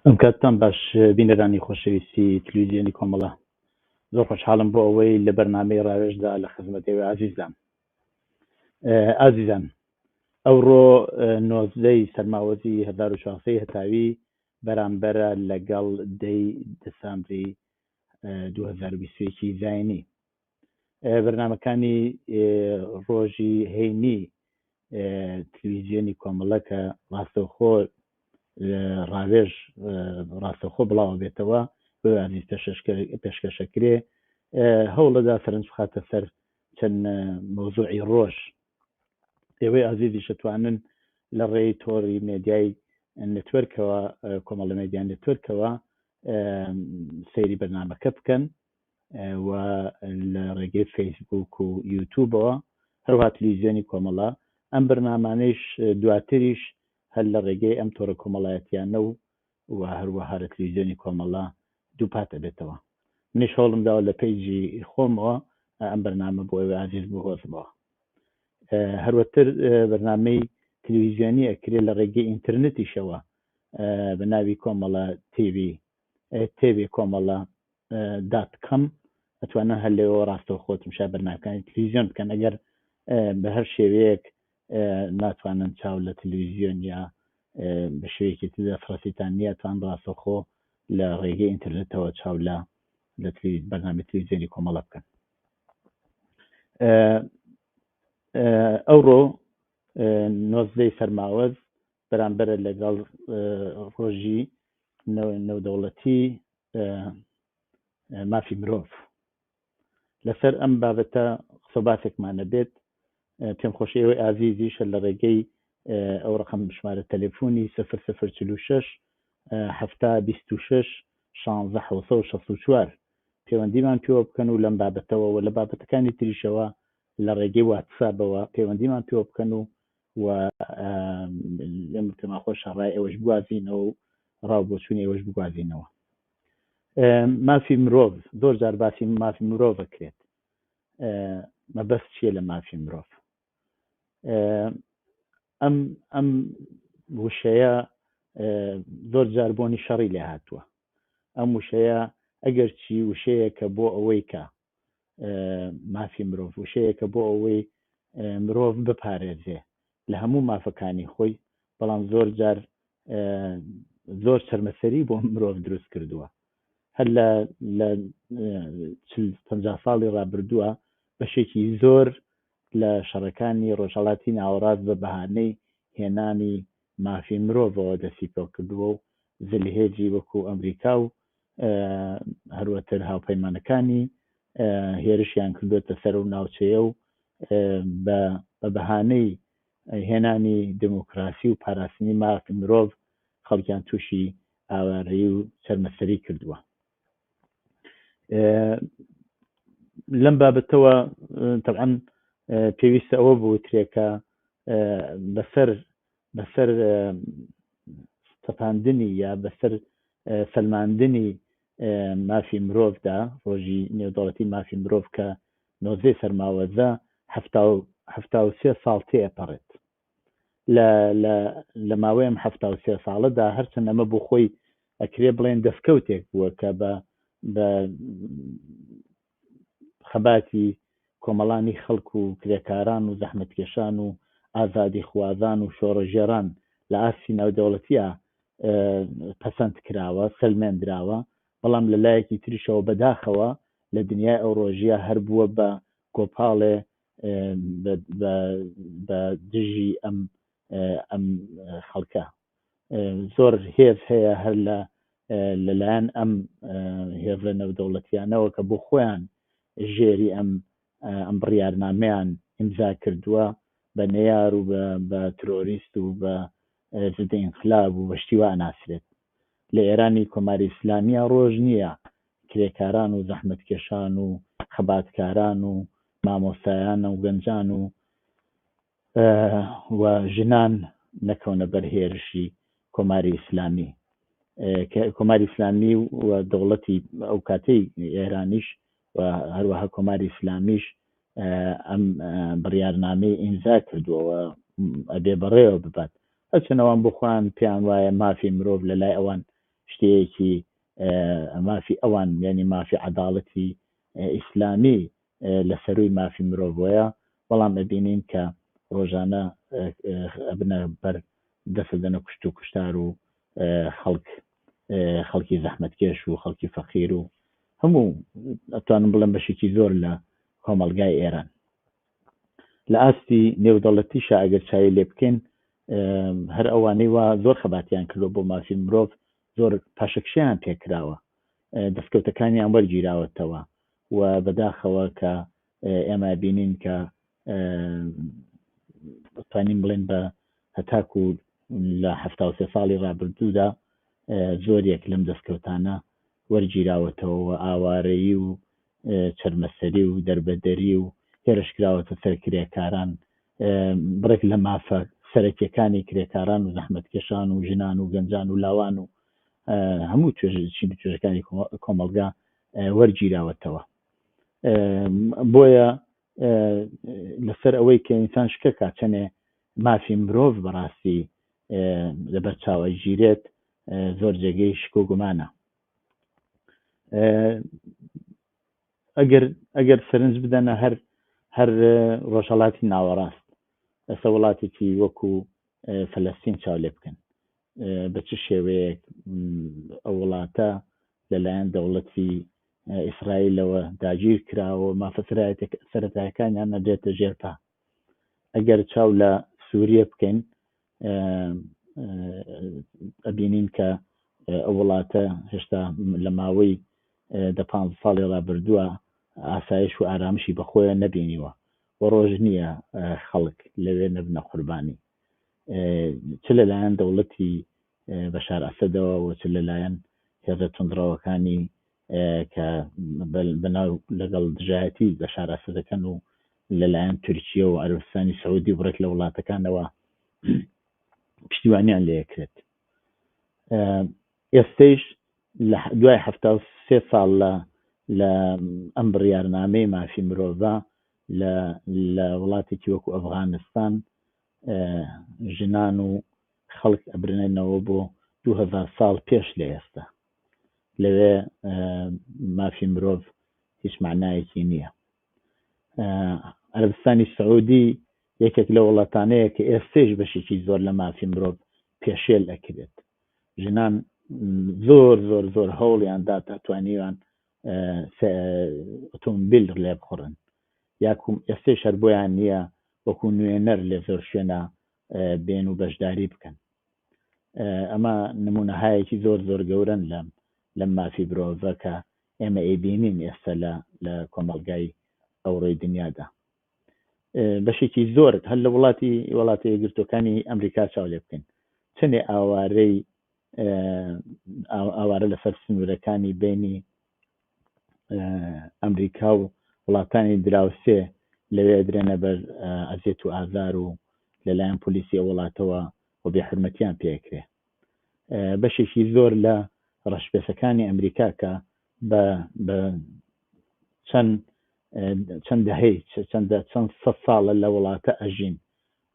ئەم کاتتان باش بینەرانی خۆشەویستی تلویزیۆنی کۆمەڵە، زۆر خۆشحاڵم بۆ ئەوەی لە بەرنامەی ڕاوێژدا لە خزمەتێوە ئازیزان ئەوڕۆ 19 سەرماوەزی 1400 هەتاوی بەرامبەرە لەگەڵ 10 دەسامبری 2021 زاینی. بەرنامەکانی ڕۆژی هەینی تلویزیۆنی کۆمەڵە کە ڕاستەوخۆ ڕاوێژ ڕاستەوخۆ بڵاو بێتەوە بۆ عزیز پێشکەشەکرێ هەوڵەدا سەرنج بخاتە سەر چەند مۆزوعی ڕۆژ. ئێوەی عزیزی شتوانن لە ڕێی تۆڕی مێدیای نێتوەرکەوە کۆمەڵە مێدیا نێتوەرکەوە سەیری بەرنامەکە بکەن و لە ڕێگەی فەیسبوک و یوتیوبەوە هەروها تلویزیۆنی کۆمەڵە ئەم بەرنامانەیش دواتریش هەر لە ڕێگەی ئەم تۆڕە کۆمەڵایەتیانە و هەروەها لە تلویزیۆنی کۆمەڵە دووپاتە بێتەوە. منیش هەوڵم داوە لە پەیجی خۆمەوە ئەم بەرنامە بۆ ئێوە عزیز بهۆزمەوە. هەروەتر بەرنامەی تلویزیۆنی ئەکرێ لە ڕێگەی ئینترنێتیشەوە بە ناوی کۆمەڵە تv کۆمەڵە .com ئەتوانن هەر لێەوە ڕاستەوخۆ تماشای بەرنامەکانی تلویزیۆن بکەن. ئەگەر بە هەر شێوەیەک ناتوانن چاو لە تلویزیۆن یا بە شێوەیەکی تر دەسڕەسیتان نییە توان ڕاستەوخۆ لە ڕێگەی ئینترنێتەوە چاو لە بەرنامەی تلویزیۆنی کۆمەڵە بکەن. ئەوڕۆ 19 سەرماوەز بەرامبەرە لەگەڵ ڕۆژی نێودەوڵەتی مافی مرۆڤ. لەسەر ئەم بابەتە قسە باسێکمانە بێت. پێم خۆشی ئێوەی ئازیزیشە لە ڕێگەی ئەو ڕقم ژمارە تەلێفۆنی 0046 726 16 پەیوەندیمان پێوە بکەن و لەم بابەتەوە و لە بابەتەکانی تریشەوە لە ڕێگەی واتسابەوە پەیوەندیمان پێوە بکەن و لەم تەماخۆشە ڕای ئێوەش بگوازینەوە و ڕاو بۆچوونی ئێوەش بگوازینەوە. مافی مرۆڤ زۆر جار باسی مافی مرۆڤ ئەکرێت. مەبەست چییە لە مافی مرۆڤ؟ ئەم وشەیە زۆر جار بۆنی شەڕی لێ هاتووە. ئەم وشەیە ئەگەر چی وشەیەکە بۆ ئەوەی کە مافی مرۆڤ وشەیەکە بۆ ئەوەی مرۆڤ بپارێزێ لە هەموو مافەکانی خۆی، بەڵام زۆر جار زۆر سەرمەسەری بۆ مرۆڤ دروست کردووە. هەر لە 50 ساڵی ڕابردووە بەشێکی زۆر لە شەڕەکانی ڕۆژهەڵاتی ناوەڕاست بە بەهانەی هێنانی مافی مرۆڤەوە دەستی پێ کردووە و زلهێجی وەکو ئەمریکا و هەروەتر هاوپەیمانەکانی هێرشیان کردوێتە سەر و ناوچەیە و بە بەهانەی هێنانی دموکراسی و پاراستنی مافی مرۆڤ خەڵکیان تووشی ئاوارەیی و سەرمەسەری کردووە. لەم بابەتەوە تەبعاً پێویستە ئەوە بوترێکە بەسەر سەپاندنی یا بەسەر سەلماندنی مافی مرۆڤدا ڕۆژی نێودەوڵەتی مافی مرۆڤ کە 19 سەرماوەزە 73 ساڵ تێپەڕێت. لە ماوەی ئەم 73 ساڵەدا هەرچەند ئەمە بۆ خۆی ئەکرێ بڵێن دەستکەوتێک بووە کە بە خەباتی کۆمەڵانی خەڵک و کرێکاران و زەحمەتکێشان و ئازادی خوازان و شۆڕەژێران لە ئاسی ناودەوڵەتیە پەسەند کراوە، سەلمێنراوە، بەڵام لە لایەکی تریشەوە بەداخەوە لە دنیای ئەو ڕۆژیە هەر بووە بە کۆپاڵێ بە دژی ئەم خەڵکە. زۆر هێز هەیە هەر لەلایەن ئەم هێزە نێودەوڵەتیانەوە کە بۆ خۆیان ژێری ئەم بڕیارنامەیان ئیمزا کردووە بە نەیار و بە ترۆریست و بە ضد ئینقلاب و بەشتیوە ئەناسرێت. لە ئێرانی کۆماری ئیسلامیە ڕۆژ نییە کرێکاران و زەحمەتکێشان و خەباتکاران و مامۆستایان و گەنجان و ژنان نەکەونە بەر هێرشی کۆماری ئیسلامی. کۆماری ئیسلامی و دەوڵەتی ئەو کاتەی ئێرانیش و هەروەها کۆماری ئیسلامیش ئەم بڕیارنامەی ئیمزا کردووەوە ئەبێ بەڕێوە ببات. هەرچەندەوان بۆ خۆیان پێیان وایە مافی مرۆڤ لە لای ئەوان شتەیەکی مافی ئەوان یعنی مافی عەداڵەتی ئیسلامی لەسەروی مافی مرۆڤەیە بەڵام ئەبینین کە ڕۆژانە ئەبنە بەر دەسەدەنە کوشت و کوشتار و خەڵکی زەحمەتکێش و خەڵکی فەقیر و هەموو ئەتوانم بڵێم بەشێکی زۆر لە کۆمەلگای ئێران لە ئاستی نێودەوڵەتیشە ئەگەر چای لێ بکەین هەر ئەوانەی وا زۆر خەباتیان کردو بۆ مافی مرۆڤ زۆر پاشەکشیان پێکراوە دەستکەوتەکانیان وەرگیراوەتەوە و بەداخەوە کە ئێمە بینین کە توانین بڵێن بە هەتاکو لە 73 ساڵی ڕابردوودا زۆرێک لەم دەستکەوتانە وەرگیراوەتەوە و ئاوارەیی و چەرمەسەری و دەربەدەری و هێرشکراوەتە سەر کرێکاران بڕێک لە مافە سەرەکیەکانی کرێکاران و زەحمەتکێشان و ژنان و گەنجان و لاوان و هەموو توێژەکانی کۆمەلگا وەرگیراوەتەوە بۆیە لەسەر ئەوەی کە ئینسان شکەکە چەنێ مافی مرۆڤ بەڕاستی لەبەر چاوە ژیرێت زۆر جێگەی شک و گومانە ئەگەر سەرنج بدەنە هەر ڕۆژهەڵاتی ناوەڕاست ئەسە وڵاتێکی وەکو فەلەستین چاو لێ بکەن بە چ شێوەیەک ئەو وڵاتە لەلایەن دەوڵەتی ئیسرائیلەوە داگیر کراوە مافە سەرەتایەکانیان نەدرێتە ژێرپا ئەگەر چاو لە سووریە بکەین ئەبینین کە ئەو وڵاتە هێشتا لە ماوەی 15 ساڵی ڕابردووە ئاسایش و ئارامشی بەخۆیە نەبینیوە و ڕۆژ نییە خەڵک لەوێ نەبنە قوربانی چ لەلایەن دەوڵەتی بەشار ئەسەدەوە و چ لەلایەن هێزە توندڕەوەکانی کە بەناو لەگەڵ دژایەتی بەشار ئەسەدەکەن و لەلایەن تورکیە و عەرەبستانی سەعودی بڕێک لە وڵاتەکانەوە پشتیوانیان لێکرێت ئێستەیش لە دوای 73 ساڵ لە ئەم بڕیارنامەی مافی مرۆڤە لە وڵاتێکی وەکو ئەفغانستان ژنان و خەڵک ئەبرنێنەوە بۆ 2000 ساڵ پێش لە ئێستا لەوێ مافی مرۆڤ هیچ معنایەکی نییە عەرەبستانی سەعودی یەکێک لە وڵاتانەیە کە ئێستەیش بەشێکی زۆر لە مافی مرۆڤ پێشێل ئەکرێت ژنان زۆر زۆر زۆر هەوڵیاندا تاتوانیوان ئۆتۆمبیل لێ بخۆڕن یاکوم ئێستەیش هەر بۆیان نییە وەکو نوێنەر لێ زۆر شوێنە بێن و بەشداری بکەن ئەمە نمونەهایەکی زۆر زۆر گەورن لەم مافی مرۆڤە کە ئێمە ئەیبینین ئێستا لە کۆمەلگای ئەوڕۆی دنیادا بەشێکی زۆر هەر لە وڵاتی یەکگرتووەکانی ئەمریکا چاو لێ بکەین چەندێ ئاوارە لەسەر سنوورەکانی بینی ئەمریکا و وڵاتانی دراوسێ لەوێ درێنە بەر ئەزیێت و ئازار و لەلایەن پۆلیسی وڵاتەوە و بێحورمەتیان پێکرێ بەشێکی زۆر لە ڕەشپێسەکانی ئەمریکا کە بە چەند دەهەی چەند سەد ساڵە لە وڵاتە ئەژین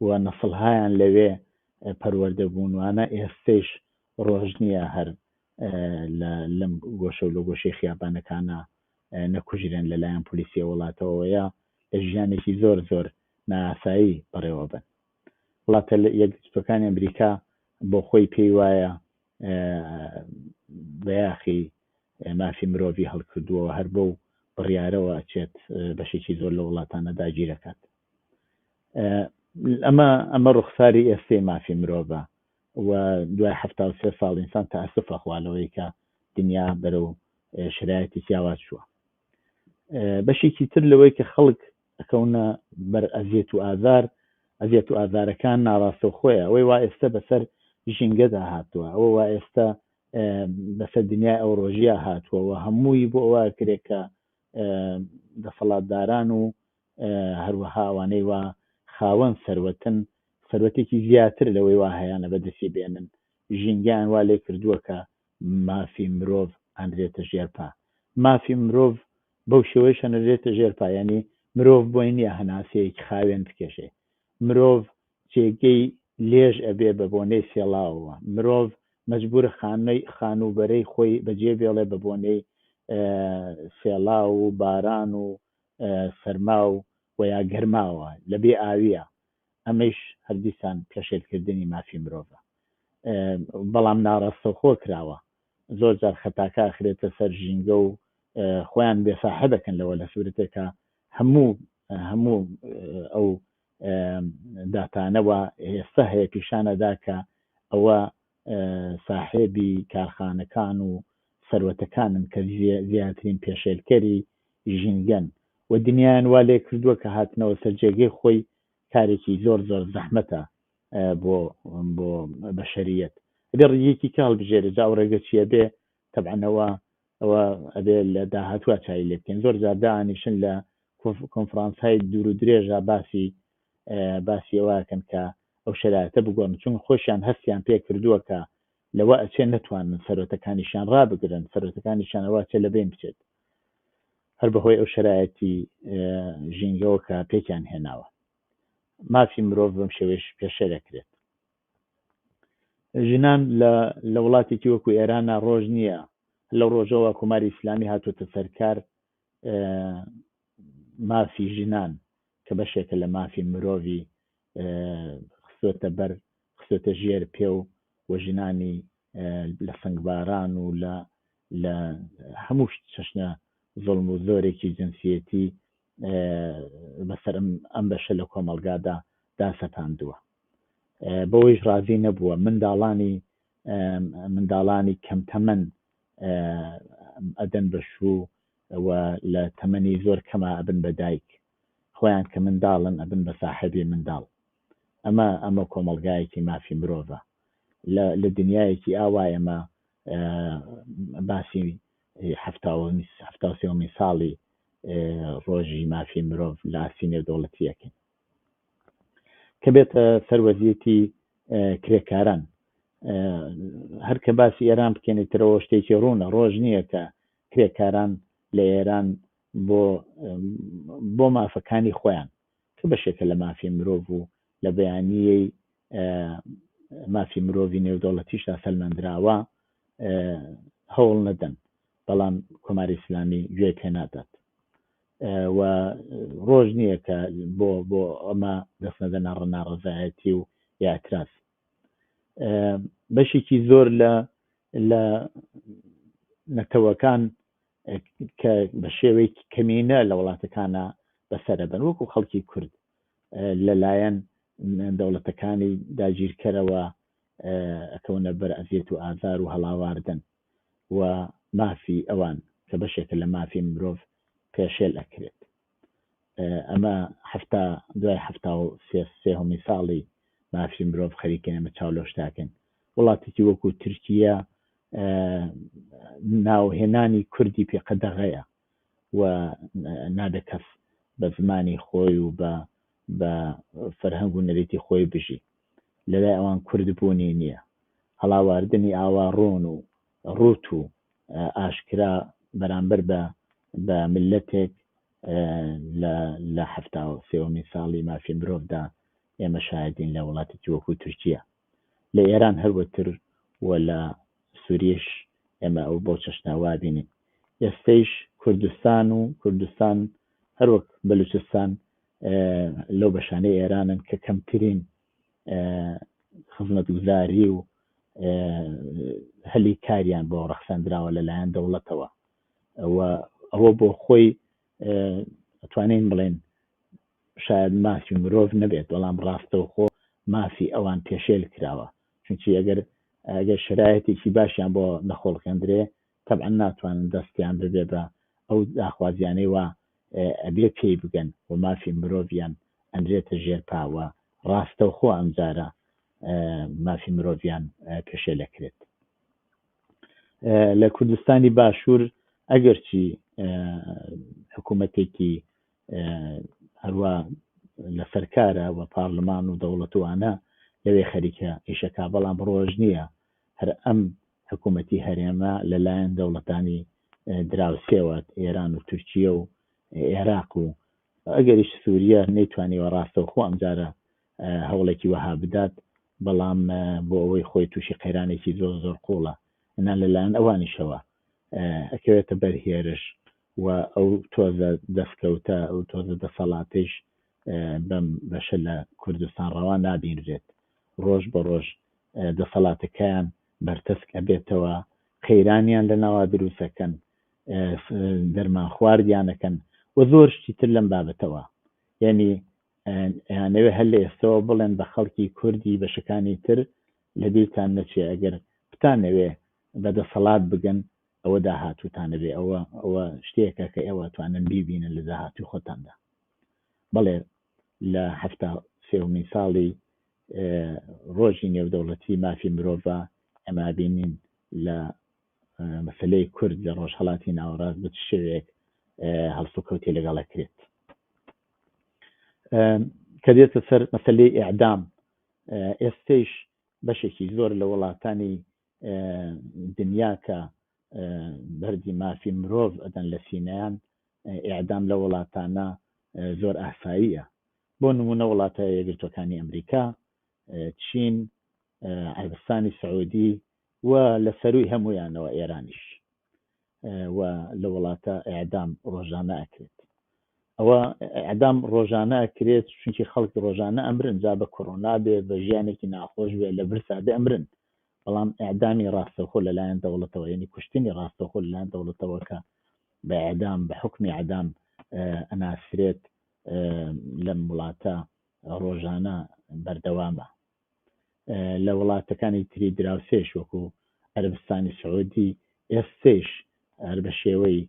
و نەسڵهایان لەوێ پەروەردە بوونوانە ئێستەیش ڕۆژ نییە هەر لەم گۆشە و لە گۆشەی خیابانەکانە نەکوژرێن لەلایەن پۆلیسی وڵاتەوە یا لە ژیانێکی زۆر زۆر نائاسایی بەڕێوە بن وڵاتە یەکگرتووەکانی ئەمریکا بۆ خۆی پێی وایە بەیاخی مافی مرۆڤی هەڵکردووە هەر بەو بڕیارەوە ئەچێت بەشێکی زۆر لە وڵاتانە داگیرەکات ئەمە ڕوخساری ئێستەی مافی مرۆڤە و دوای 73 ساڵ ئینسان تەئەسف ئەخوالەوەی کە دنیا بەرەو شرایەتی جیاواز چووە بەشێکی تر لەوەی کە خەڵک ئەکەونە بەر ئەزیێت و ئازارەکان ناڕاستەوخۆیە ئەوەی وا ئێستا بەسەر ژینگەدا هاتووە ئەوە وا ئێستا بەسەر دنیای ئەو ڕۆژیە هاتووەوە هەمووی بۆ ئەوە کرێت کە دەسەڵاتداران و هەروەها ئەوانەی وا خاوەن سەروەتێکی زیاتر لەوەی وا هەیەە بەدەستی بێنن ژینگیان وا لێ کردووە کە مافی مرۆڤ ئەنرێتە ژێرپا مافی مرۆڤ بەو شێوەیە شەنەرێتە ژێرپا ینی مرۆڤ بۆی نییە هەناسەیەکی خاوێن بکێشێ مرۆڤ جێگەی لێژ ئەبێ بە بۆنەی سێڵاوەوە مرۆڤ مەجبورە خانوبەرەی خۆی بەجێ بێڵێ بە بۆنەی سێڵاو و باران و سەرما و یا گەرماوە لەبێ ئاویە ئەمەش هەردیسان پێشێلکردنی مافی مرۆڤە بەڵام ناڕاستەوخۆ کراوە زۆر جار خەتاکە ئاخرێتە سەر ژینگە و خۆیان بێساحە دەکەن لەوە لە سوورەتێکە هەموو ئەو داتانەوە ئێستا هەیە پیشانەدا کە ئەوە ساحێبی کارخانەکان و سەروەتەکانن کە زیاترین پێشێلکەری ژینگەن و دنیایان وا لێ کردووە کە هاتنەوە سەر جێگەی خۆی کارێکی زۆر زەحمەتە بۆ بەشەریەت بێ ڕێگەیەکی کە هەڵبژێرە جا ڕێگە چیە بێ تەبعەنەوە ئەوە ئەبێ لە داهاتوە چای لێ بکەین زۆر جار دانیشن لە کۆنفرانس‌های دوور و درێژە باسی ئەوەکەن کە ئەو شرایطە بگۆن چون خۆشیان هەستیان پێ کردووە کە لەوە ئەچێ نەتوانن سەرۆتەکانیشان ڕابگرن سەرۆتەکانیشانەوە چێ لە بین بچێت هەر بەهۆی ئەو شرایەتی ژینگەوە کە پێکیان هێناوە مافی مرۆڤ بەم شێوەیەش پێشێل دەکرێت ژنان لە وڵاتێکی وەکو ئێرانە ڕۆژ نییە لەو ڕۆژەوە کۆماری ئیسلامی هاتوۆتە سەرکار مافی ژنان کە بەشێکە لە مافی مرۆڤی خستۆتە ژێر پێ و ژنانی لە سنگباران و لە هەموو چەشنە زۆڵم و زۆرێکی جنسیەتی بەسەر ئەم بەشە لە کۆمەلگادا داسەپاندووە بەوەیش ڕازی نەبووە منداڵانی کەمتەمەن ئەدەن بەشوو و لە تەمەنی زۆر کەمە ئەبن بە دایک خۆیان کە منداڵن ئەبن بە ساحەبی منداڵ ئەمە کۆمەلگایەکی مافی مرۆڤە لە دنیایەکی ئاوای ئەمە باسی 73 ساڵی ڕۆژی مافی مرۆڤ لە ئاستی نێودەوڵەتیەکەین کە بێتە سەروەزیەتی کرێکاران هەر کە باسی ئێران بکەنێتەوە شتێکی ڕوونە ڕۆژ نییە کە کرێکاران لە ئێران بۆ مافەکانی خۆیان کە بەشێکە لە مافی مرۆڤ و لە بەیانیەی مافی مرۆڤی نێودەوڵەتیشدا سەلمەندراوە هەوڵ نەدەن بەڵام کۆماری ئیسلامی گوێ پێ نادات و ڕۆژ نییە کە بۆ ئەمە دەست نەدەنا ڕەناڕەزایەتی و یاعتراز بەشێکی زۆر لە نەتەوەکان کە بە شێوەی کەمینە لە وڵاتەکانە بەسەرەبەن وەکو خەڵکی کورد لەلایەن دەوڵەتەکانی داگیرکەرەوە ئەکەونە بەر ئەزیەت و ئازار و هەڵاواردن و مافی ئەوان کە بەشێکە لە مافی مرۆڤ پێشێل ئەکرێت ئەمە دوای 73 ساڵی مافی مرۆڤ خەریکەن ئەمە چاولۆشتاکەن وڵاتێکی وەکو تورکیە ناوهێنانی کوردی پێقەدەغەیە و نابێت کەس بە زمانی خۆی و بە فەرهەنگ و نەریتی خۆی بژی لەلای ئەوان کورد بوونی نییە هەڵاواردنی ئاواڕۆن و ڕوت و ئاشکرا بەرامبەر بە ملەتێک لە 73 ساڵی مافی مرۆڤدا ئێمە شاهدین لە وڵاتێکی وەکو تورکیە لە ئێران هەروەتر و لە سووریش ئێمە ئەو بۆ چەشناوا بینین ئێستەیش کوردستان هەروەک بەلوچستان لەو بەشانەی ئێرانن کە کەمترین خزمەتگوزاری و هەلی کاریان بۆ ڕەخساندراوە لەلایەن دەوڵەتەوە ئەوە بۆ خۆی ئەتوانین بڵێن شاید مافی مرۆڤ نەبێت بەڵام ڕاستەوخۆ مافی ئەوان پێشێل کراوە چونکی ئەگەر شرایەتێکی باشیان بۆ نەخۆڵکەندرێ تەبعەن ناتوانن دەستیان ببێ بە ئەو داخوازیانەی وا ئەبێ پێی بگەن و مافی مرۆڤیان ئەندرێتە ژێرپاوە ڕاستەوخۆ ئەمجارە مافی مرۆڤیان پێشێلەکرێت لە کوردستانی باشوور ئەگەرچی حکوومەتێکی هەروە لە سەرکارە و پارلمان و دەوڵەتوانە لەوێ خەریکە ئیشەکە بەڵام ڕۆژ نییە هەر ئەم حکوومەتی هەرێمە لەلایەن دەوڵەتانی دراوسێوە ئێران و تورکیە و عێراق و ئەگەریش سووریە نەیتوانیوە ڕاستەوخۆ ئەمجارە هەوڵێکی وەها بدات بەڵام بۆ ئەوەی خۆی تووشی قەیرانێکی زۆر قوڵە ئەنان لەلایەن ئەوانیشەوە ئەکەوێتە بەرهێرش و ئەو تۆزە دەستکەوتە ئەو تۆزە دەسەڵاتیش بەم بەشە لە کوردستان ڕەوا نابینرێت ڕۆژ بە ڕۆژ دەسەڵاتەکەیان بەرتەسک ئەبێتەوە قەیرانیان لە ناوا دروستەکەن دەرمان خواردیانەکەن و زۆر شتی تر لەم بابەتەوە یعنی یانەوێ هەر لە ئێستەوە بڵێن بە خەڵکی کوردی بەشەکانی تر لە بیرتان نەچێ ئەگەر بتانەوێ بەدەسەڵات بگەن ئەوە داهاتووتانە بێ ئەوە شتێکە کە ئێوە توانن بیبینن لە داهاتوی خۆتاندا بەڵێ لە هەفتە سێومین ساڵی ڕۆژی نێودەوڵەتی مافی مرۆڤ ئەمە بینین لە مەسەلەی کورد لە ڕۆژهەڵاتی ناوەڕاست بە شێوەیەک هەڵسوکەوتی لەگەڵەکرێت کە دێتە سەر مەسەلەی ئیعدام ئێستەیش بەشێکی زۆر لە وڵاتانی دنیا کە بەردی مافی مرۆڤ ئەدەن لە سینەیان ئیعدام لە وڵاتانە زۆر ئاساییە بۆ نمونە وڵاتە یەکگرتووەکانی ئەمریکا چین عەربستانی سەعودی و لە سەرووی هەمویانەوە ئێرانیش و لە وڵاتە ئیعدام ڕۆژانە ئەکرێت ئەوە ئەعدام ڕۆژانە ئەکرێت چونکی خەڵکی ڕۆژانە ئەمرن جا بە کۆڕۆنا بێ بە ژیانێکی ناخۆش بێ لە برسا بێ ئەمرن بەڵام ئیعدامی ڕاستەوخۆ لەلایەن دەوڵەتەوە یعنی کوشتنی ڕاستەوخۆ لەلایەن دەوڵەتەوە کە بە ئیعدام بە حوکمی ئیعدام ئەناسرێت لەم وڵاتە ڕۆژانە بەردەوامە لە وڵاتەکانی تری دراوسێش وەکو عەربستانی سەعودی ئێستەیش هەر بە شێوەی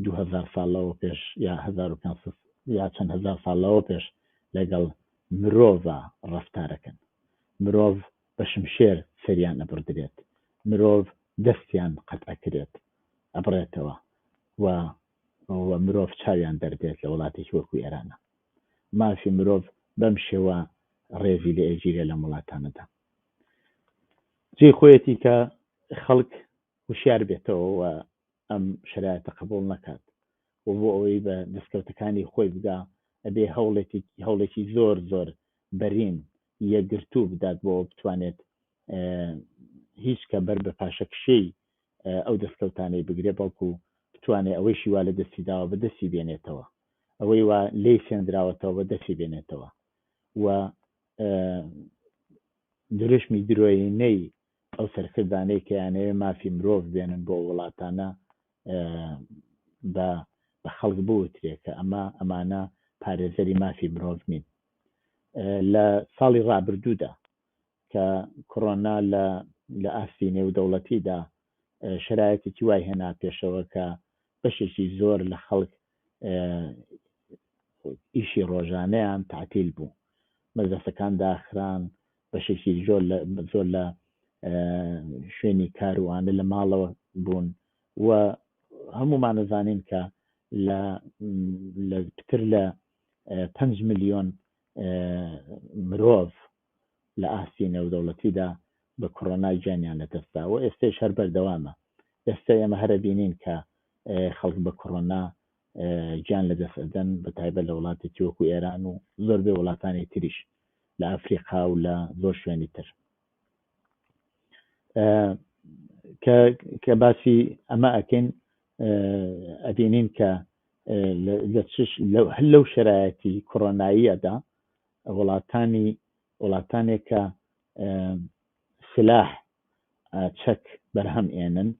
2000 ساڵەوە پێش یا 1500 یا چەند هزار ساڵەوە پێش لەگەڵ مرۆڤ ڕەفتارەکەن مرۆڤ بە شمشێر سەریان ئەبڕدرێت مرۆڤ دەستیان قەت ئەکرێت ئەبڕێتەوە و مرۆڤ چاویان دەردێت لە وڵاتێکی وەکو ئێرانە مافی مرۆڤ بەم شێوە ڕێزی لە ئێگیرێ لە وڵاتانەدا جێ خۆیەتی کە خەڵک وشیار بێتەوە و ئەم شرایطە قبول نەکات و بۆ ئەوەی بە دەستکەوتەکانی خۆی بگا ئەبێ هەوڵێکی زۆر بەرین یەکگرتوو بدات بۆ بتوانێت هیچ کە بەر بە پاشەکشەی ئەو دەستکەوتانەی بگرێ بەڵکو بتوانێت ئەوەیشی وا لە دەستی داوە بە دەستی بێنێتەوە ئەوەی وا لێی سێنراوەتەوە بە دەستی بێنێتەوە و دروشمی درۆیینەی ئەو سەرکردانەی کە یانەوێ مافی مرۆڤ بێنن بۆ وڵاتانە بە خەڵک بوترێ کە ئەمانە پارێزەری مافی مرۆڤ نین لە ساڵی ڕابردوودا کە کۆڕۆنا لە ئاستی نێودەوڵەتیدا شرایەتێکی وای هێنا پێشەوە کە بەشێکی زۆر لە خەڵک ئیشی ڕۆژانەیان تعتیل بوو مەدرسەکان داخران بەشێکی زۆر لە شوێنی کاروانە لە ماڵەوە بوون و هەمومان نەزانین کە لە پتر لە 5 ملیۆن مرۆڤ لە ئاستی نێودەوڵەتیدا بە کۆڕۆنای گیانیان لەدەستدا و ئێستەش هەر بەردەوامە ئێستا ئێمە هەرە بینین کە خەڵک بە کۆڕۆنا گیان لەدەست ئەدەن بە تایبەت لە وڵاتێکی وەکو ئێران و زۆربەی وڵاتانی تریش لە ئەفریقا و لە زۆر شوێنی تر کە باسی ئەمە ئەکەین ئەبینین کە هەر لەو شرایەتی کۆڕۆناییەدا وڵاتانێک کە سلاح چەک بەرهەم ئێنن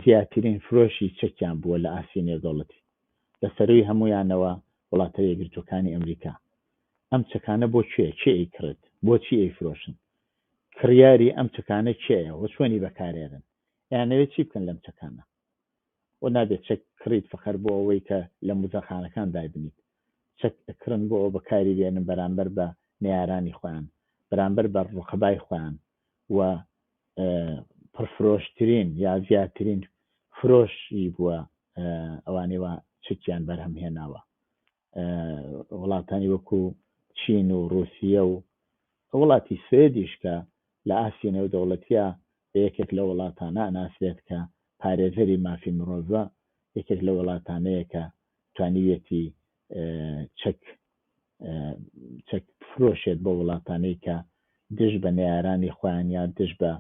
زیاترین فرۆشی چەکیان بووە لە ئاسی نێودەوڵەتی لە سەرووی هەمویانەوە وڵاتە یەکگرتووەکانی ئەمریکا ئەم چەکانە بۆ چێ ئەیکرێت بۆچی ئەیفرۆشن کڕیاری ئەم چەکانە چێە و چۆنی بەکارێنن یانەوێت چی بکەن لەم چەکانە و نابێت چەک کڕیت فەقەر بۆ ئەوەی کە لە موزەخانەکان دابنیت چەک ئەکڕن بۆ ئەوە بەکاری بێنن بەرامبەر بە نێیارانی خۆیان بەرامبەر بە ڕوقەبای خۆیان و پڕفرۆشترین یا زیاترین فرۆشی بووە ئەوانەوە چەکیان بەرهەم هێناوە وڵاتانی وەکو چین و رووسیە و وڵاتی سوێدیش کە لە ئاسی نێودەوڵەتیە یەکێک لە وڵاتانە ئەناسرێت کە پارێزەری مافی مرۆڤە یەکێک لە وڵاتانەیە کە توانیوێتی چەک فرۆشێت بۆ وڵاتانەی کە دژ بە نێرانی خۆیان یا دژ بە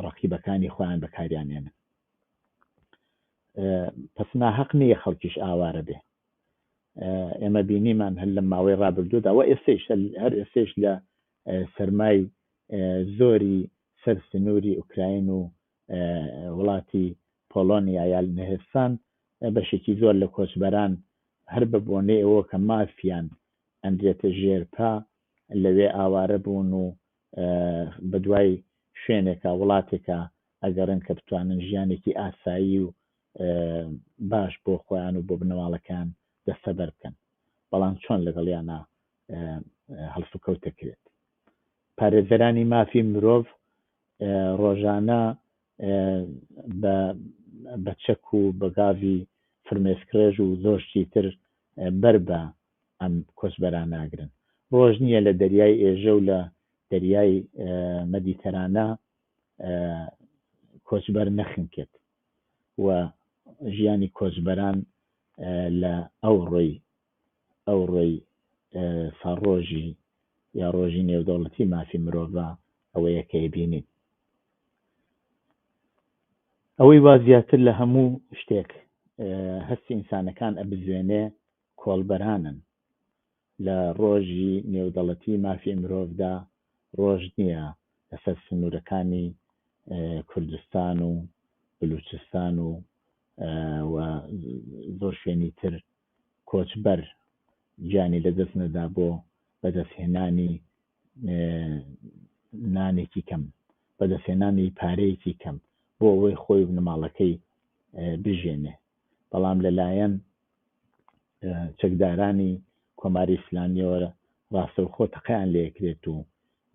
ڕەقیبەکانی خۆیان بەکاریانێنن. پس ناحەق نییە خەڵکیش ئاوارە بێ. ئێمە بینیمان هەر لە ماوەی ڕابردوودا و ئێستش هەر ئێستش لە سەرمای زۆری سەر سنووری ئوکراین و وڵاتی پۆلۆنیا یا نەهێستان بەشێکی زۆر لە کۆچبەران هەر بە بۆنەی ئەوە کە مافیان ئەندرێتە ژێرپا لەوێ ئاوارە بوون و بە دوای شوێنێکە وڵاتێکە ئەگەڕن کە بتوانن ژیانێکی ئاسایی و باش بۆ خۆیان و بۆ بنەماڵەکان دەستەبەر بکەن، بەڵام چۆن لەگەڵیانە هەڵس و کەوت دەکرێت. پارێزەرانی مافی مرۆڤ ڕۆژانە بە چەک و بە گاوی فرمێسکرێژ و زۆرشتی تر بەر بە ئەم کۆچبەران ناگرن. ڕۆژ نییە لە دەریای ئێژە و لە دەریای مەدیتەرانە کۆچبەر نەخنکێت و ژیانی کۆچبەران لە ئەو ڕۆی ساڕۆژی یا ڕۆژی نێودەوڵەتی مافی مرۆڤە ئەوەیە کە بینین. ئەوەی وا زیاتر لە هەموو شتێک هەستی ئینسانەکان ئەبزوێنێ کۆڵبەرانن. لە ڕۆژی نێودەوڵەتی مافی مرۆڤدا ڕۆژ نییە لەسەر سنوورەکانی کوردستان و بلوچستان و زۆر شوێنی تر کۆچبەر گیانی لەدەست نەدا بۆ بەدەستهێنانی نانێکی کەم، بەدەستهێنانی پارەیەکی کەم بۆ ئەوەی خۆی بنەماڵەکەی بژێنێ. بەڵام لەلایەن چەکدارانی کۆماری ئیسلامیەوە ڕاستەوخۆ تەقەیان لێکرێت و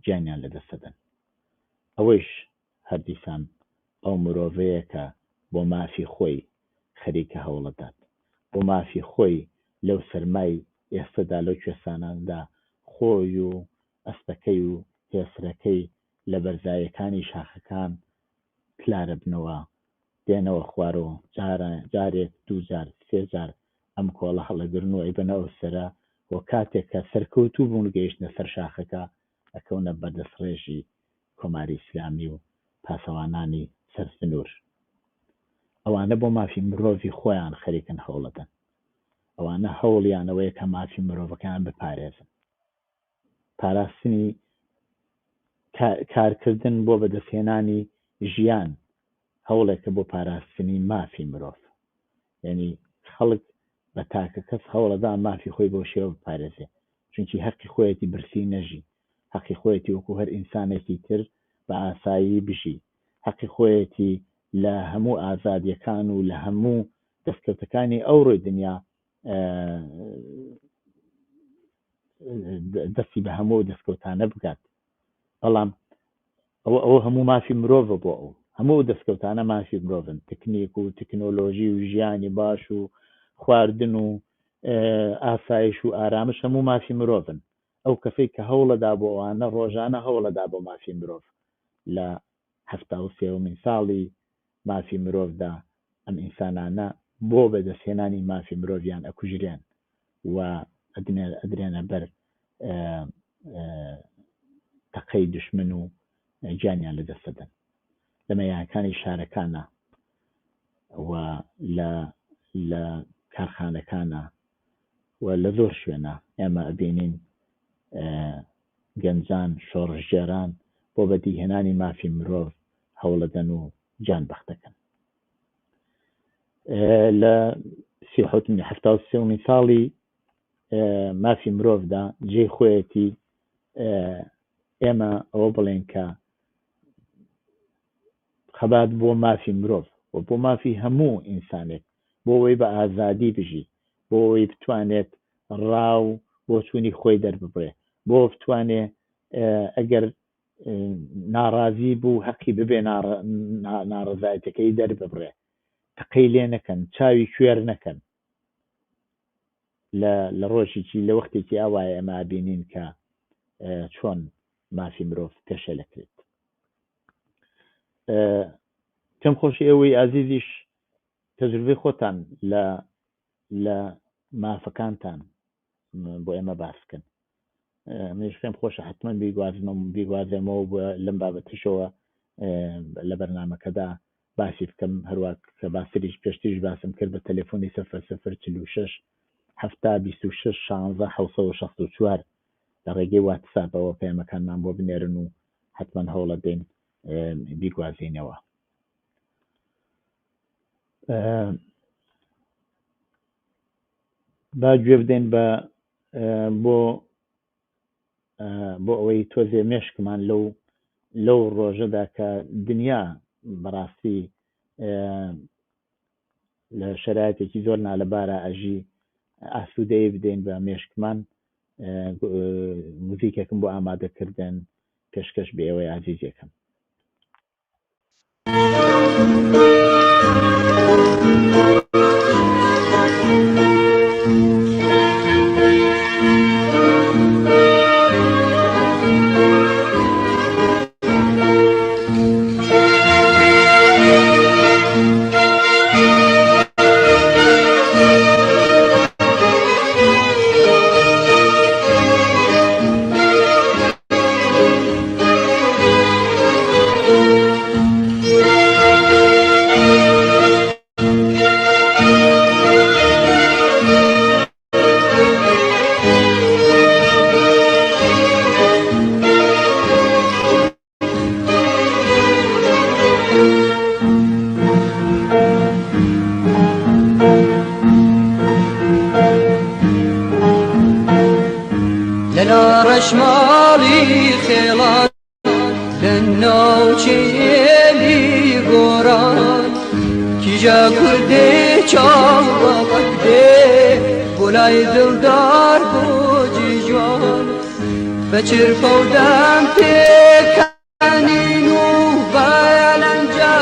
گیانیان لەدەستدەن. ئەوەیش هەردیسان ئەو مرۆڤەیە کە بۆ مافی خۆی خەریکە هەوڵەدات، بۆ مافی خۆی لەو سەرمای ئێستادا لەو کوێستاناندا خۆی و ئەستەکەی و هێسرەکەی لە بەرزایەکانی شاخەکان کلارە بنەوە، دێنەوە خوارەوە جارێک دوو جار سێ جار ئەم کۆڵە هەڵەگرن و ئەیبەنەوە سەرە و کاتێک کە سەرکەوتوو بوون گەیشتنە سەر شاخەکە ئەکەونە بەردەستڕێژی کۆماری ئیسلامی و پاسەوانانی سەر سنوور. ئەوانە بۆ مافی مرۆڤی خۆیان خەریکن هەوڵەدەن. ئەوانە هەوڵیانەوەیە کە مافی مرۆڤەکان بپارێزن. پاراستنی کارکردن بۆ بەدەستهێنانی ژیان هەوڵێکە بۆ پاراستنی مافی مرۆڤ. یعنی خەڵک بە تاکە کەس هەوڵەدا مافی خۆی بۆ شێوە بپارێزێ، چونکی حەقی خۆیەتی برسی نەژی، حەقی خۆیەتی وەکو هەر ئینسانێکی تر بە ئاسایی بژی، حەقی خۆیەتی لە هەموو ئازادیەکان و لە هەموو دەستکەوتەکانی ئەو ڕۆی دنیا دەستی بە هەموو دەستکەوتانە بگات. بەڵام ئەوە هەموو مافی مرۆڤە بۆ ئەو هەموو دەستکەوتانە مافی مرۆڤن، تکنیک و تکنۆلۆژی و ژیانی باش و خواردن و ئاسایش و ئارامش هەموو مافی مرۆڤن. ئەو کەسەی کە هەوڵەدا بۆ ئەوانە ڕۆژانە هەوڵەدا بۆ مافی مرۆڤ لە 73 ساڵی مافی مرۆڤدا ئەم ئینسانانە بۆ بەدەستهێنانی مافی مرۆڤیان ئەکوژرێن و ئەدرێنە بەر تەقەی دشمن و گیانیان لەدەستدەن لە مەیدانەکانی شارەکانە و لە کارخانەکانە و لە زۆر شوێنە. ئێمە ئەبینین گەنجان شۆڕژێران بۆ بەدیهێنانی مافی مرۆڤ هەوڵەدەن و گیان بەختەکەن. لە 73 ساڵی مافی مرۆڤدا جێ خۆیەتی ئێمە ئەوە بڵێن کە خەبات بۆ مافی مرۆڤ و بۆ مافی هەموو ئینسانێک بۆ ئەوەی بە ئازادی بژی، بۆ ئەوەی بتوانێت ڕاو بۆ چوونی خۆی دەرببڕێ، بۆ بتوانێ ئەگەر ناڕازی بوو حەقی ببێ ناڕەزایەتەکەی دەرببڕێ، تەقەی لێ نەکەن، چاوی کوێر نەکەن. لە ڕۆژێکی لە وەختێکی ئاوایە ئەمە بینین کە چۆن مافی مرۆڤ پێشە لەکرێت. کەم خۆشی ئەوەی ئازیزیش تەجروبەی خۆتان لە مافەکانتان بۆ ئێمە باسکەن. منیش پێم خۆشە حتمما بیگوازێمەوە لەم بابەتشەوە لە بەرنامەکەدا باسی بکەم، هەروە کە باسریش پێشتریش باسم کرد بە تەلێفۆنی 0046 726 16 764 لە ڕێگەی واتساپەوە پەیامەکانمان بۆ بنێرن و حتمما هەوڵە دێن بیگوازینەوە. با گوێ بدەین بۆ ئەوەی تۆزێ مێشکمان لەو ڕۆژەدا کە دنیا بەڕاستی لە شەرایەتێکی زۆر نالەبارە ئەژی ئاسوودەیە بدەین بە مێشکمان. موزیکێکم بۆ ئامادەکردن پێشکەش بێ ئەوەی عزیزێکم. شمالی خێڵان لە ناوچێلی گۆران کیژە کوردێ چاوەڵک دێ بۆ لای دڵدار بۆجی جوان بە چرپە و دەم پێکەنین و بەلەنجە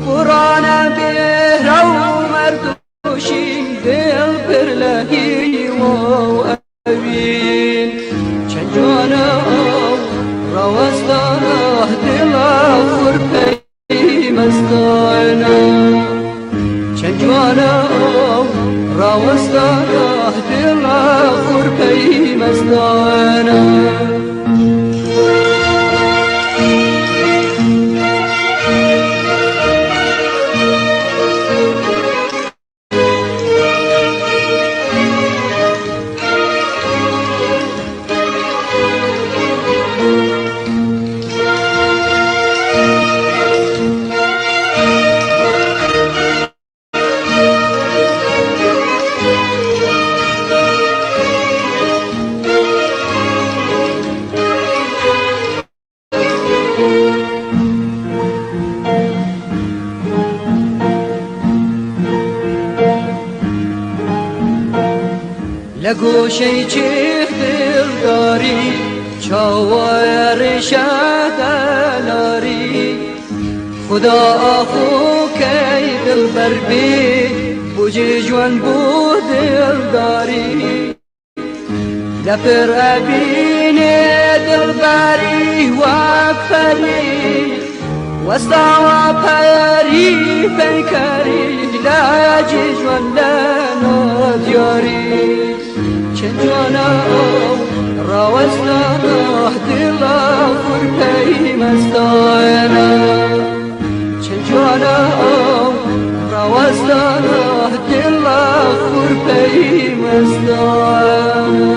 قورانە بێرە و مەردوشی دڵ پڕ لە هیوە و ئەوین چەند جوانە ڕەوەستانە دڵە خوڕپەی مەستانە چەند جوانە ڕەوەستانە دڵە خوڕپەی مەستانە لە گۆشەی چێخ دڵداری چاوایە ڕێشەدەلاری خدا ئاخۆکەی دڵبەر بێ بۆجێ جوان بۆ دڵداری لەپڕ ئەبینێ دڵبەری وەک پەری وەستاوە پەری پەیکەری لاجێ جوان لە نادیاری چەند جوانە ڕەوەستانە دڵە خوڕپەی مەستانە چەند جوانە ڕەوەستانە دڵە خوڕپەی مەستانە.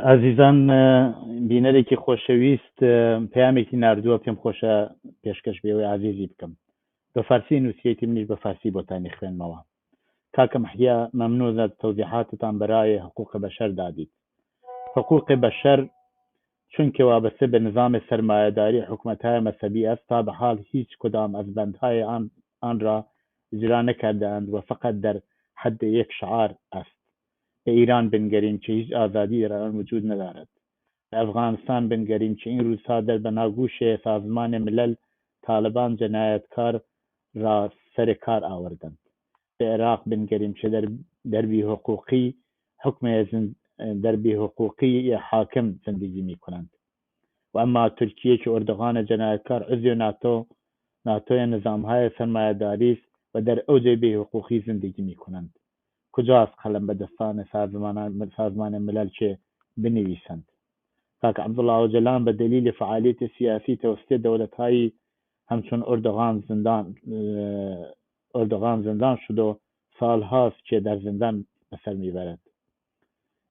ئازیزان بینەرێکی خۆشەویست پەیامێکی ناردووە پێم خۆشە پێشکەش بێەوەی عزیزی بکەم بە فارسی نووسیەتی منیش بە فارسی بۆتانی خوێنمەوە. کاکە محیا مەمنوع لە تەوزیحاتتان بەرای حقوق بەشەر دادیت. حقوق بەشەر چونکە وابەستە بە نظامی سەرمایەداری حکومەت‌های مەذهبی است تا به حال هیچ کدام از بندهای آن را اجرا نکرده‌اند و فقط در حد یک شعار است. به ایران بنگریم که هیچ آزادی در آن وجود ندارد. به افغانستان بنگریم که این روزها در بناگوش سازمان ملل طالبان جنایتکار را سر کار آوردند. به عراق بنگریم که در بی‌حقوقی حاکم زندگی می‌کنند. و اما ترکیه که اردوغان جنایتکار عضو ناتو نظام‌های سرمایه‌داری است و در اوج به حقوقی زندگی میکنند. کجاست قلم به دستان سازمان ملل که بنویسند؟ کاک عبدالله اوجلان به دلیل فعالیت سیاسی توسط دولت‌های همچون اردوغان زندان شد و سالهاست که در زندان به سر میبرد.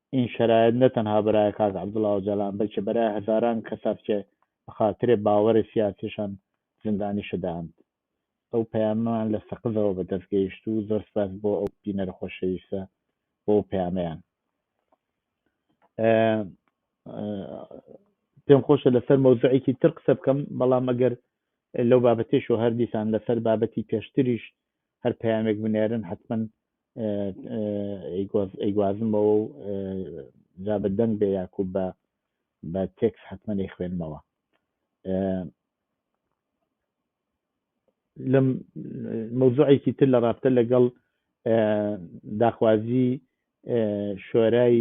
این شرایط نه تنها برای کاک عبدالله اوجلان بلکه برای هزاران کس است که به خاطر باور سیاسیشان زندانی شدهاند. ئەو پەیامەمان لە سەقزەوە بەدەستگەیشت و زۆر سپاس بۆ ئەو بینەرە خۆشەویستە بۆ ئەو پەیامەیان. پێم خۆشە لەسەر مەوزوعێکی تر قسە بکەم، بەڵام ئەگەر لەو بابەتێش و هەر دیسان لەسەر بابەتی پێشتریش هەر پەیامێک بنێرن حتمما ئەیگوازمەوە و جا بە دەنگ بێ یاکوب بە تێکس حتمما ئەیخوێنمەوە. لەم مەوزوعێکی تر لە ڕابطە لەگەڵ داخوازی شۆرای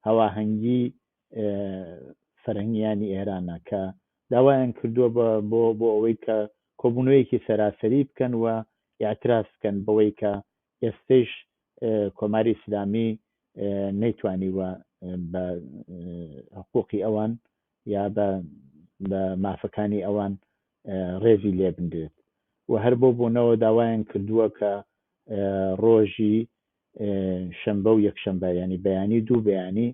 هەواهەنگی فەرهەنگیانی ئێرانە کە داوایان کردووە بۆ ئەوەی کە کۆبوونەوەیەکی سەراسەری بکەن و ئاعتراز بکەن بەوەی کە ئێستش کۆماری ئیسلامی نەیتوانیوە بە حقوقی ئەوان یا بە مافەکانی ئەوان ڕێزی لێ بندرێت و هەر بۆ بوونەوە داوایان کردووە کە ڕۆژی شەمبە و یەکشەمبە ینی بەیانی دوو بەیانی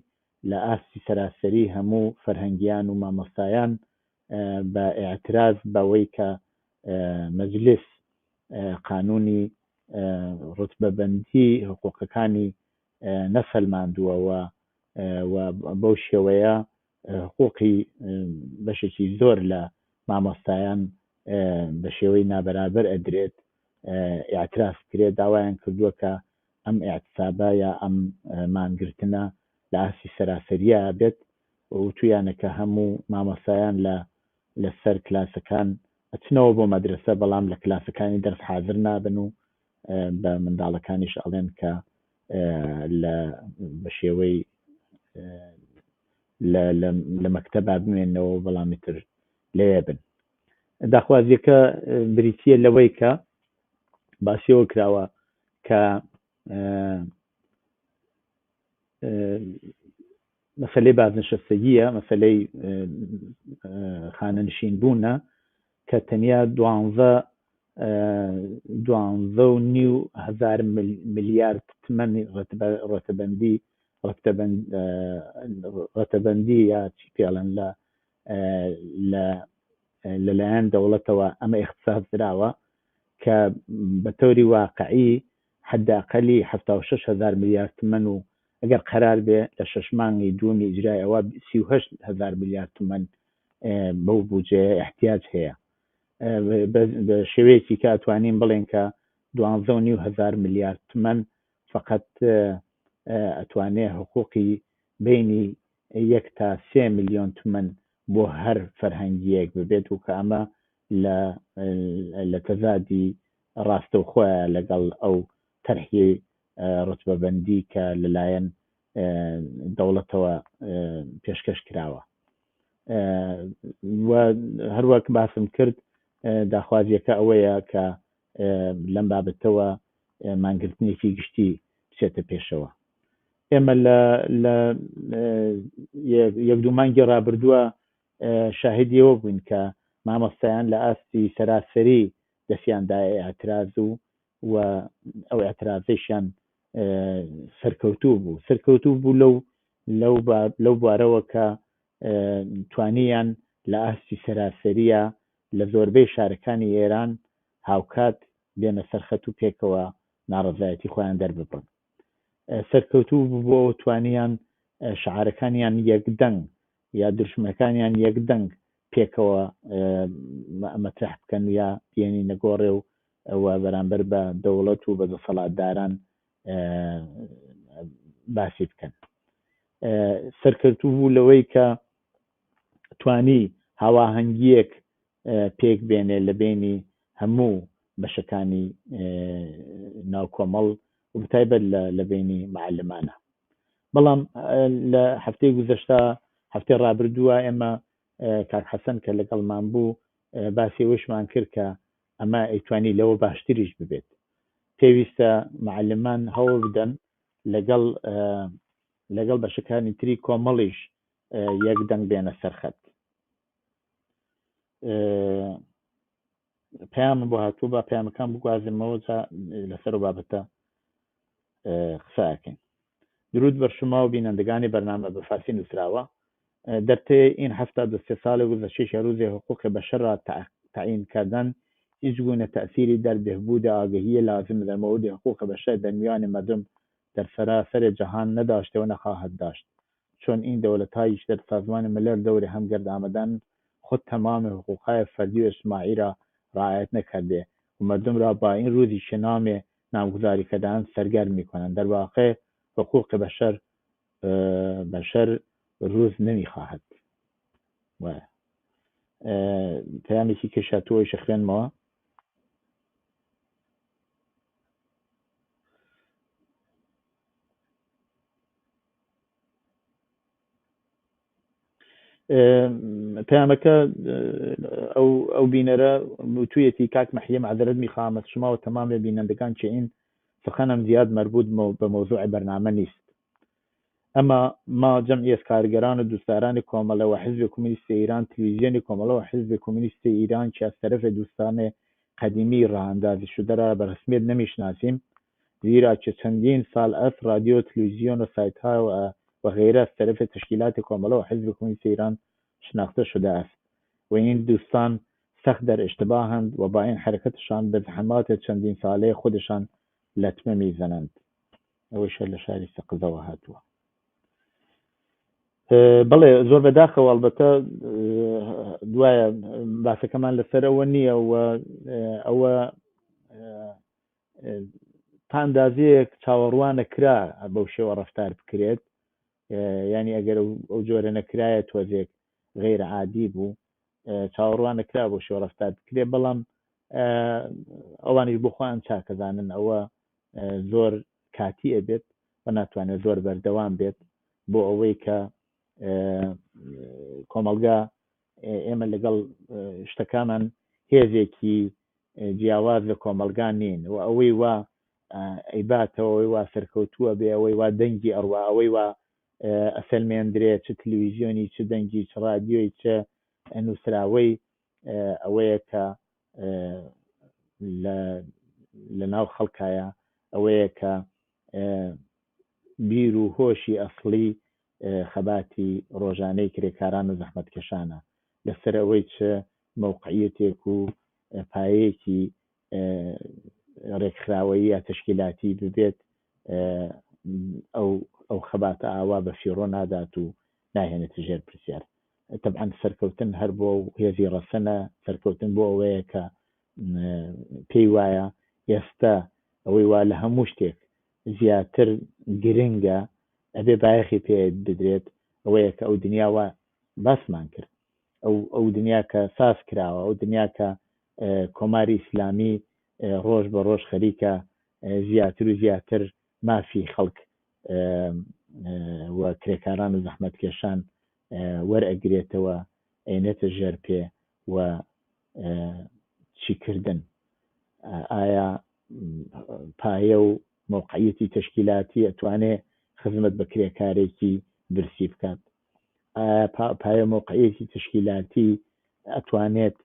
لە ئاستی سەراسەری هەموو فەرهەنگیان و مامۆستایان بە ئاعتراز بەوەی کە مەجلیس قانونی ڕوتبەبەندی حقوقەکانی نەسەلماندووە و بەو شێوەیە حقوقی بەشێکی زۆر لە مامۆستایان بە شێوەی نابەرابەر ئەدرێت ئاعتراز کرێت. داوایان کردووە کە ئەم ئاعتسابە یا ئەم مانگرتنە لە ئاستی سەراسەریە بێت و تویانە کە هەموو مامۆستایان لەسەر کلاسەکان ئەچنەوە بۆ مەدرسە بەڵام لە کلاسەکانی دەرس حاضر نابن و بە منداڵەکانیش ئەڵێن کە بە شێوەی لە مەکتەبا بمێنەوە بەڵامی تر لێ بن. داخوازیەکە بریتیە لەوەی کە باسیەوە کراوە کە مەسەلەی بازنشستگیە، مەسەلەی خانەنشین بوونە کە تەنیا 12.5 ملیارد تمەنی ڕەتەبەندی یا چی پێڵێن لەلایەن دەوڵەتەوە ئەمە اختصاص دراوە کە بە تۆری واقعی حداقلی 76,000 ملیارد تمەن و ئەگەر قەرار بێ لە 6 مانگی دووەمی ئیجرای ئەوە 38,000 ملیارد تمەن بەو بودجەیە احتیاج هەیە. بە شێوەیەکی کە ئەتوانین بڵێن کە 12.5 ملیارد تمەن فقط ئەتوانێت حقوقی بینی 1 تا 3 ملیۆن تمەن بۆ هەر فەرهەنگیەک ببێت و کە ئەمە لە تەزادی ڕاستەوخۆیە لەگەڵ ئەو تەرحی ڕوتبەبەندی کە لەلایەن دەوڵەتەوە پێشکەش کراوە. و هەروەک باسم کرد داخوازیەکە ئەوەیە کە لەم بابەتەوە مانگرتنێکی گشتی بچێتە پێشەوە. ئێمە لە یەک دوو مانگی ڕابردووە شاهدیەوە بووین کە مامۆستایان لە ئاستی سەراسەری دەستیاندایە ئاعتراز و ئەو ئاعترازەیشیان سەرکەوتوو بوو لەو بوارەوە کە توانیان لە ئاستی سەراسەریە لە زۆربەی شارەکانی ئێران هاوکات بێنە سەرخەت و پێکەوە ناڕەزایەتی خۆیان دەرببڕن. سەرکەوتوو بۆ توانیان شعارەکانیان یەکدەنگ یا دژمەکانیان یەکدەنگ پێکەوە مەترح بکەن یا بێنی نەگۆڕێ و ئەوە بەرامبەر بە دەوڵەت و بە دەسەڵاتداران باسی بکەن. سەرکەوتوو بوو لەوەی کە توانی هاواهەنگیەک پێک بێنێ لە بینی هەموو بەشەکانی ناوکۆمەڵ و بتایبەت لە بینی معلمانە. بەڵام لە هەفتەی گوزەشتا هەفتەی ڕابردووە ئێمە کاک حەسەن کە لەگەڵمان بوو باسی ئەوەشمان کرد کە ئەمە ئەیتوانی لەوە باشتریش ببێت پێویستە معلمان هەوڵ بدەن لەگەڵ بەشەکانی تری کۆمەڵیش یەک دەنگ بێنە سەرخەت. پەیامم بۆ هاتووە بە پەیامەکان بگوازمەوە لەسەر و بابەتە قسەکەین. درود بر شما و بینندگان برنامه به فارسی نووسراوە. در طی این 73 سال گذشته روز حقوق بشر را تعیین کردن هیچ گونه تأثیری در بهبود آگاهی لازم در مورد حقوق بشر در میان مردم در سراسر جهان نداشته و نخواهد داشت، چون این دولت‌هایی در سازمان ملل دور هم گرد آمدن خود تمام حقوقهای فردی و اجتماعی را رعایت نکرده و مردم را با این روزی که نامگذاری کردن سرگرم می‌کنند. در واقع حقوق بشر روز نمیخواهد. و پیامێکی کەشاتووە شەخوێنمەوە. پەیامەکە ئەو بینەرە وتوویەتی کاک مەحیە معذرت میخواهم از شما و تمام بینندگان که این سخنم زیاد مربوط به موضوع برنامه نیست، اما ما جمعی از کارگران و دوستداران کۆمەڵە و حزب کمونیست ایران تلویزیونی کۆمەڵە و حزب کمونیست ایران که از طرف دوستان قدیمی راه اندازی شده را به رسمیت نمیشناسیم، زیرا که چندین سال است رادیو، تلویزیون و سایت ها و غیره از طرف تشکیلات کۆمەڵە و حزب کمونیست ایران شناخته شده است و این دوستان سخت در اشتباهند و با این حرکتشان به زحمات چندین ساله خودشان لطمه میزنند. ئەوەیش لە شاری سەقزەوە هاتووە. بەڵێ زۆر بەداخەوە ئەڵبەتە دوایە باسەکەمان لەسەر ئەوە نییە و ئەوە پاندازەیەک چاوەڕوانە کرا بەو شێوە ڕەفتار بکرێت، ینی ئەگەر ئەو جۆرە نەکرایە تۆزێک غیر عادی بوو چاوەڕوانە کرا بۆ شێوە ڕەفتار بکرێت، بەڵام ئەوانیش بۆ خۆیان چاکەزانن ئەوە زۆر کاتی ئەبێت و ناتوانێت زۆر بەردەوام بێت بۆ ئەوەی کە کۆمەلگا ئێمە لەگەڵ شتەکانمان هێزێکی جیاواز لە کۆمەلگا نین و ئەوەی وا ئەیباتەوە ئەوەی وا سەرکەوتووە بێ ئەوەی وا دەنگی ئەڕوا ئەوەی وا ئەسەلمێندرێت چ تلویزیۆنی چ دەنگی چ رادیۆی چ نووسراوەی ئەوەیە کە لە ناو خەڵکایە، ئەوەیە کە بیر و هۆشی ئەسڵی خەباتی ڕۆژانەی کرێکاران و زەحمەتکێشانە لەسەر ئەوەی چ مەوقعیەتێک و پایەیەکی ڕێکخراوەیی یا تشکیلاتی ببێت ئەو خەباتە ئاوا بە فیڕۆ نادات و ناهێنێتە ژێر پرسیار. طبعا سەرکەوتن هەر بۆ هێزی ڕەسەنە، سەرکەوتن بۆ ئەوەیە کە پێی وایە ئێستا ئەوەی وا لە هەموو شتێک زیاتر گرنگە ئەبێ بایەخی پێ بدرێت، ئەوەیە کە ئەو دنیاوە باسمان کرد، ئەو دنیا کە ساز کراوە، ئەو دنیا کە کۆماری ئیسلامی ڕۆژ بە ڕۆژ خەریکە زیاتر و زیاتر مافی خەڵک و کرێکاران و زەحمەتکێشان وەرئەگرێتەوە ئەینێتە ژێر پێ و چیکردن. ئایا پایە و موقعیەتی تشکیلاتی ئەتوانێت خزمەت بە کرێکارێکی برسی بکات؟ پایە موقعیەتی تشکیلاتی ئەتوانێت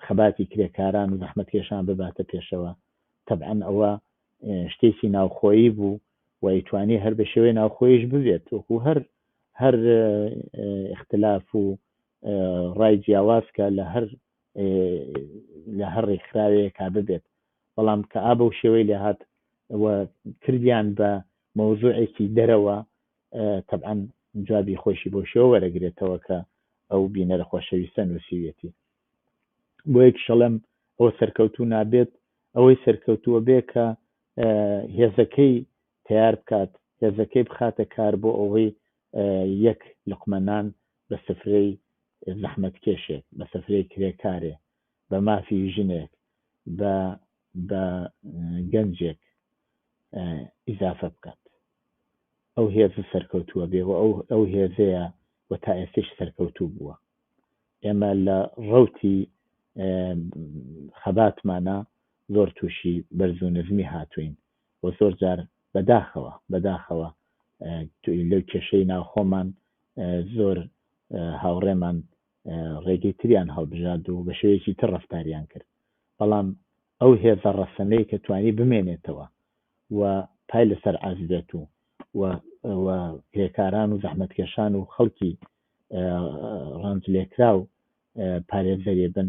خەباتی کرێکاران و زەحمەتکێشان بباتە پێشەوە؟ طبعا ئەوە شتێکی ناوخۆیی بوو و ئەیتوانی هەر بە شێوەی ناوخۆییش ببێت، وەکو هەر اختلاف و ڕای جیاوازکە لە هەر ڕێکخراوەیەکا ببێت، بەڵام کە ئا بەو شێوەی لێ هات و کردیان بە مەوزوعێکی دەرەوە، طبعا جوابی خۆشی بۆ شێوە وەرەگرێتەوە کە ئەو بینەرە خۆشەویستە نووسیوێتی. بۆ یەک شەڵەم ئەوە سەرکەوتوو نابێت، ئەوەی سەرکەوتووە بێ کە هێزەکەی تیار بکات، هێزەکەی بخاتە کار بۆ ئەوەی یەک لقمەنان بە سفرەی زەحمەتکێشێک، بە سفرەی کرێکارێ، بە مافی ژنێک، بە گەنجێک ئیزافە بکات. ئەو هێزە سەرکەوتووە بێ و ئەو هێزەیە و تا ئێستش سەرکەوتوو بووە. ئێمە لە ڕەوتی خەباتمانە زۆر تووشی بەرز و نزمی هاتوین بۆ زۆر جار بەداخەوە لەو کێشەی ناوخۆمان زۆر هاوڕێمان ڕێگەی تریان هەڵبژاد و بە شێوەیەکی تر ڕەفتاریان کرد بەڵام ئەو هێزە ڕەسەنەی کە توانی بمێنێتەوە و پای لەسەر ئازبێت و هێکاران و زەحمەتکێشان و خەڵکی ڕەنج لێکرا و پارێزەرێ بن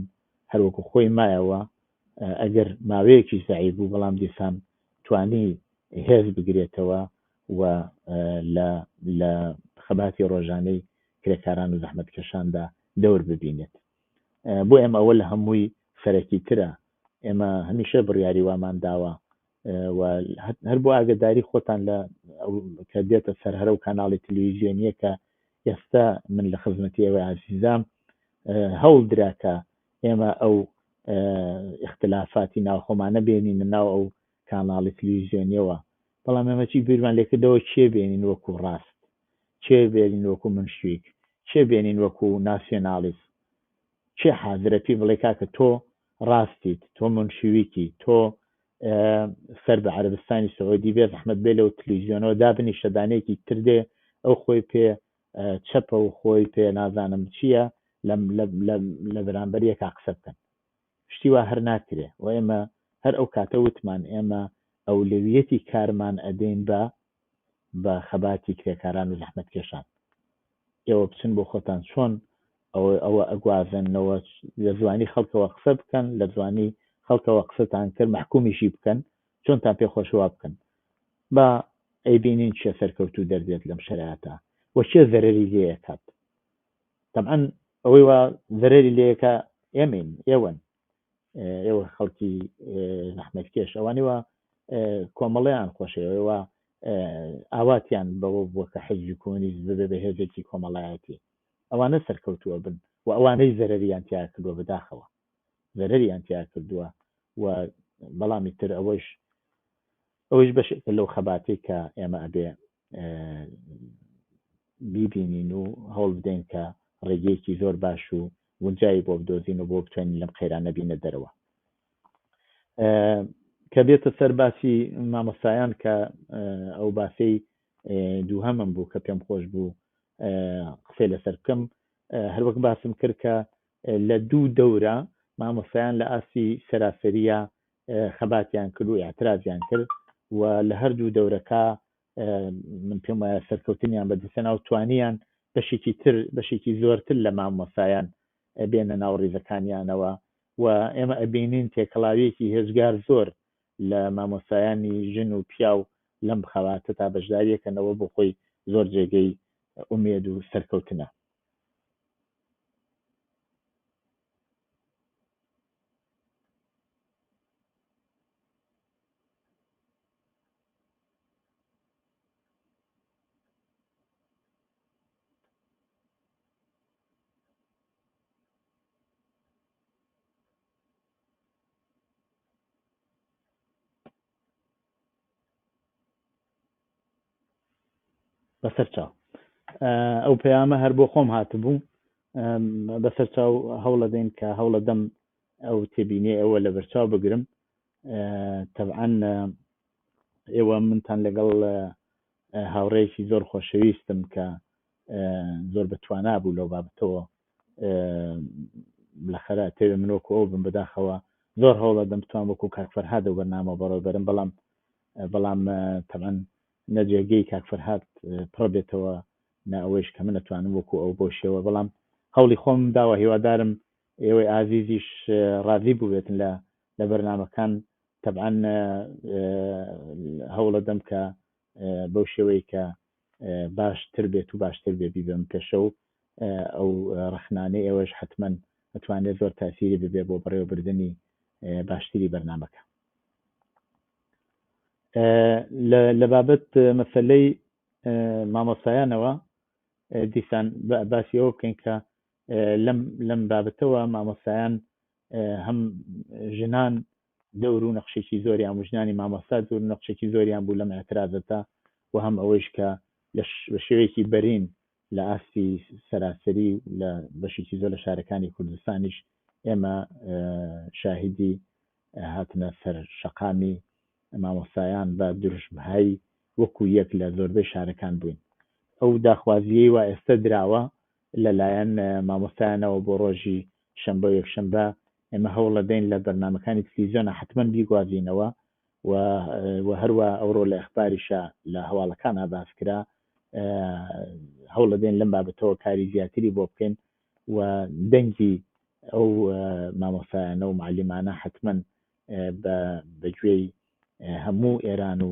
هەروەکو خۆی مایەوە ئەگەر ماوەیەکی زەعیف بوو بەڵام دیسان توانی هێز بگرێتەوە و لە خەباتی ڕۆژانەی کرێکاران و زەحمەتکێشاندا دەور ببینێت بۆ ئێمە ئەوە لە هەمووی سەرەکی ترە ئێمە هەمیشە بڕیاری وامان داوە و هەر بۆ ئاگداری خۆتان لە کە دێتە سەر هەرە و کاناڵی تەلەڤیزیۆنیە کە ئێستا من لە خزمەتی ئێوە عەزیزام هەوڵ دراکە ئێمە ئەو اختلافاتی ناوخۆمانە بێنینە ناو ئەو کاناڵی تەلەڤیزیۆنیەوە بەڵام ئێمە چی بیرمان لێکردەوە چێ بێنین وەکو ڕاست چێ بێنین وەکو منشویک چێ بێنین وەکو ناسیۆنالیست چێ حاضرە پێی بڵێ کاکە تۆ ڕاستیت تۆ منشویکی تۆ سەر بە عەرەبستانی سەعودی بێ زەحمەت بێ لەو تەلەڤیزیۆنەوە دابنی شەدانەیەکی تر دێ ئەو خۆی پێ چەپە و خۆی پێ نازانم چییە لە بەرامبەر یەکا قسە بکەن شتی وا هەر ناکرێ و ئێمە هەر ئەو کاتە وتمان ئێمە ئەولویەتی کارمان ئەدەین بە خەباتی کرێکاران و زەحمەتکێشان ئێوە بچن بۆ خۆتان چۆن ئەوە ئەگوازنەوە لە زوانی خەڵکەوە قسە بکەن لە زوانی خەڵکەوە قسەتان کرد محکومیشی بکەن چۆنتان پێخۆشەوە بکەن با ئەیبینین چێ سەرکەوتوو دەردێت لەم شەرایەتە و چێ زەرەری لێکات طبعا ئەوەی وا زەرەری لێەکە ئێمەین ئێوە خەڵکی زەحمەتکێش ئەوانەوە کۆمەڵەیان خۆشەوە ئاواتیان بەوە بووە کە حیزبی کۆمۆنیست ببێ بە هێزێکی کۆمەڵایەتی ئەوانە سەرکەوتووە بن و ئەوانەی زەرەریان تیا کردووە بەداخەوە زەرەریان تیا کردووە و بەڵامی تر ئەوەش بەشێکە لەو خەباتی کە ئێمە ئەبێ بیبینین و هەوڵ بدەین کە ڕێگەیەکی زۆر باش و گونجایی بۆ بدۆزین و بۆ بتوانین لەم قەیرانە بینە دەرەوە کە بێتە سەر باسی مامۆستایان کە ئەو باسی دووهەمم بوو کە پێم خۆش بوو قسەی لەسەر بکەم هەروەک باسم کرد کە لە دوو دەورە مامۆستایان لە ئاسی سەراسەریە خەباتیان کرد و ئاعترازیان کرد و لە هەردوو دەورەکە من پێم وایە سەرکەوتنیان بەدەستێنا و توانیان بەشێکی زۆرتر لە مامۆستایان بێنە ناو ڕیزەکانیانەوە و ئێمە ئەبینین تێکەڵاویەکی هێزگار زۆر لە مامۆستایانی ژن و پیا و لەم خەواتە تا بەشداریەکەنەوە بۆ خۆی زۆر جێگەی ئومێد و سەرکەوتنە بەسەر چاو ئەو پەیامە هەر بۆ خۆم هاتبوو بەسەر چاو هەوڵە دەین کە هەوڵە دەم ئەو تێبینێ ئەوە لە بەرچاو بگرم طبعا ئێوە منتان لەگەڵ هاوڕێیەکی زۆر خۆشەویستم کە زۆر بەتوانا بوو لەو بابەتەوە لەخەرە تێوێ منۆکو ئەو بم بەداخەوە زۆر هەوڵە دەم بتوان وەکو کاکفەرهاد و بەرنامە بەڕێ بەرم بەڵام طبعا نەجێگەی کاکفەرهاد پڕ بێتەوە نا ئەوەیش کە من نەتوانم وەکو ئەو بۆ شێوە بەڵام هەوڵی خۆم داوە هیوادارم ئێوەی ئازیزیش ڕازی بووبێتن لە بەرنامەکان طبعا هەوڵە دەم کە بەو شێوەی کە باشتر بێت و باشتر بێ بیبم پێشە و ئەو ڕەخنانەی ئێوەش حتمما ئەتوانێت زۆر تاسیری ببێ بۆ بەڕێوەبردننی باشتری بەرنامەکە لە بابەت مەسەلەی مامۆستایانەوە دیسان باسی ئەوە بکەین کە لەم بابەتەوە مامۆستایان هەم ژنان دەور و نەخشێکی زۆریان و ژنانی مامۆستا زۆر نەخشێکی زۆریان بوو لەم ئەترازەتە و هەم ئەوەیش کە بە شێوەیەکی بەرین لە ئاستی سەراسەری لە بەشێکی زۆر لە شارەکانی کوردستانیش ئێمە شاهدی هاتنە سەر شەقامی مامۆستایان بە دروژمایی وەکو یەک لە زۆربەی شارەکان بووین. ئەو داخوازیەی وا ئێستا دراوە لەلایەن مامۆستایانەوە بۆ ڕۆژی شەمبە و یەکشەمبە ئێمە هەوڵ دەدەین لە بەرنامەکانی تلڤیزیۆنە حتمەن بیگوازینەوە و هەروە ئەوڕۆ لە ئەخباریشە لە هەواڵەکانە باسکرا هەوڵ دەدەین لەم بابەتەوە کاری زیاتری بۆ بکەین و دەنگی ئەو مامۆستایانە و معلمانە حتمەن بەگوێی هەموو ئێران و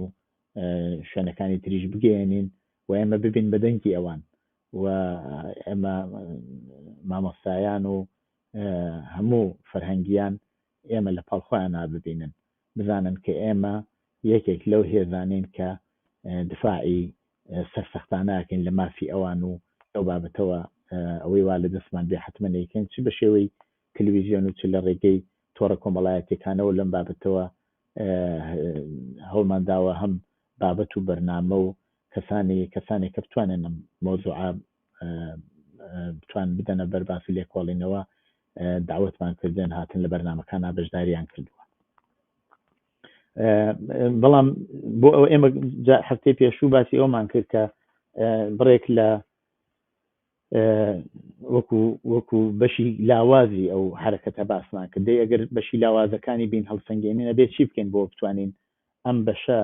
شوێنەکانی تریش بگەێنین و ئێمە ببین بە دەنگی ئەوان و ئێمە مامۆستایان و هەموو فەرهەنگیان ئێمە لە پاڵخۆیان ببینن بزانن کە ئێمە یەکێک لەو هێزانین کە دفاعی سەرسەختانەکەین لە مافی ئەوان و ئەو بابەتەوە ئەوەی وا لە دەستمان بێ حتممەیەکەین چ بە شێوەی تەلەڤیزیۆن و چ لە ڕێگەی تۆڕە کۆمەڵایەتەکانەوە لەم بابەتەوە هەوڵمانداوە هەم بابەت و بەرنامە و کەسانی کە بتوانن مۆزوعە بتوان بدەنە بەرباسی لێکۆڵینەوە داوەتمان کردن هاتن لە بەرنامەکانە بەشداریان کردووە. بەڵام بۆ ئەو ئێمە هەفتەی پێشوو باسی ئەومان کرد کە بڕێک لە وەکو بەشی لاوازی ئەو حرەکەتە باسمان کردی ئەگەر بەشی لاوازەکانی بین هەڵسەنگێنینە بێت چی بکەین بۆ بتوانین ئەم بەشە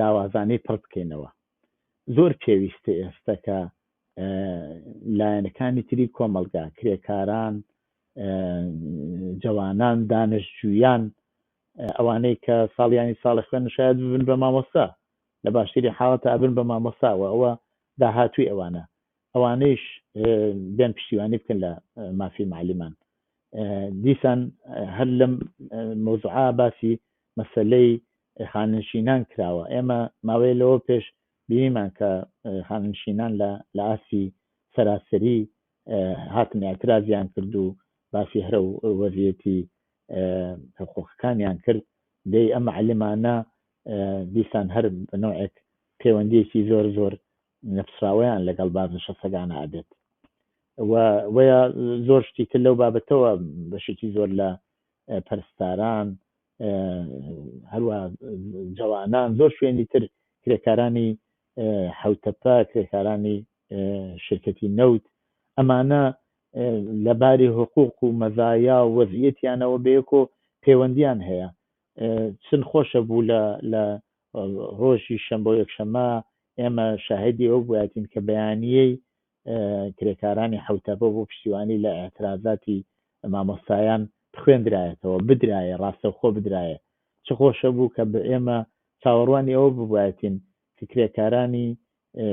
لاوازانەی پڕ بکەینەوە. زۆر پێویستە ئێستا کە لایەنەکانی تری کۆمەلگا کرێکاران جوانان دانشجویان ئەوانەی کە ساڵیانی ساڵی خوێن شاید ببن بە مامۆستا لە باشتری حاڵەتە ئەبن بە مامۆستاوە ئەوە داهاتووی ئەوانەیش بێن پشتیوانی بکەن لە مافی معلمان. دیسان هەر لەم مۆزوعە باسی مەسەلەی خاننشینان کراوە. ئێمە ماوەی لەوە پێش بینیمان کە خاننشینان لە ئاسی سەراسەری هاتن ئاعترازیان کرد و باسی هەرە و وەزیەتی حقوقەکانیان کرد دەی ئەم معلمانە دیسان هەر بنەوەیەک پەیوەندیەکی زۆر زۆر نەفسراوەیان لەگەڵ بازنشە سەگانە ئابێت وەیە زۆر شتی تر لەو بابەتەوە بەشێکی زۆر لە پەرستاران هەروە جوانان زۆر شوێنی تر کرێکارانی حوتەپە کرێکارانی شرکەتی نەوت ئەمانە لەباری حقوق و مەزایا و وەزعیەتیانەوە بەیەکۆ پەیوەندیان هەیە. چن خۆشە بوو لە ڕۆژی شەمبە و یەکشەمە ئێمە شاهدی ئەو بووایەتین کە بەیانیەی کرێکارانی حوتەپە بۆ پشتیوانی لە ئاعترازاتی مامۆستایان بخوێندرایەتەوە بدرایە ڕاستەوخۆ بدرایە. چ خۆشە بوو کە ئێمە چاوەڕوانی ئەوە ببوایەتین کە کرێکارانی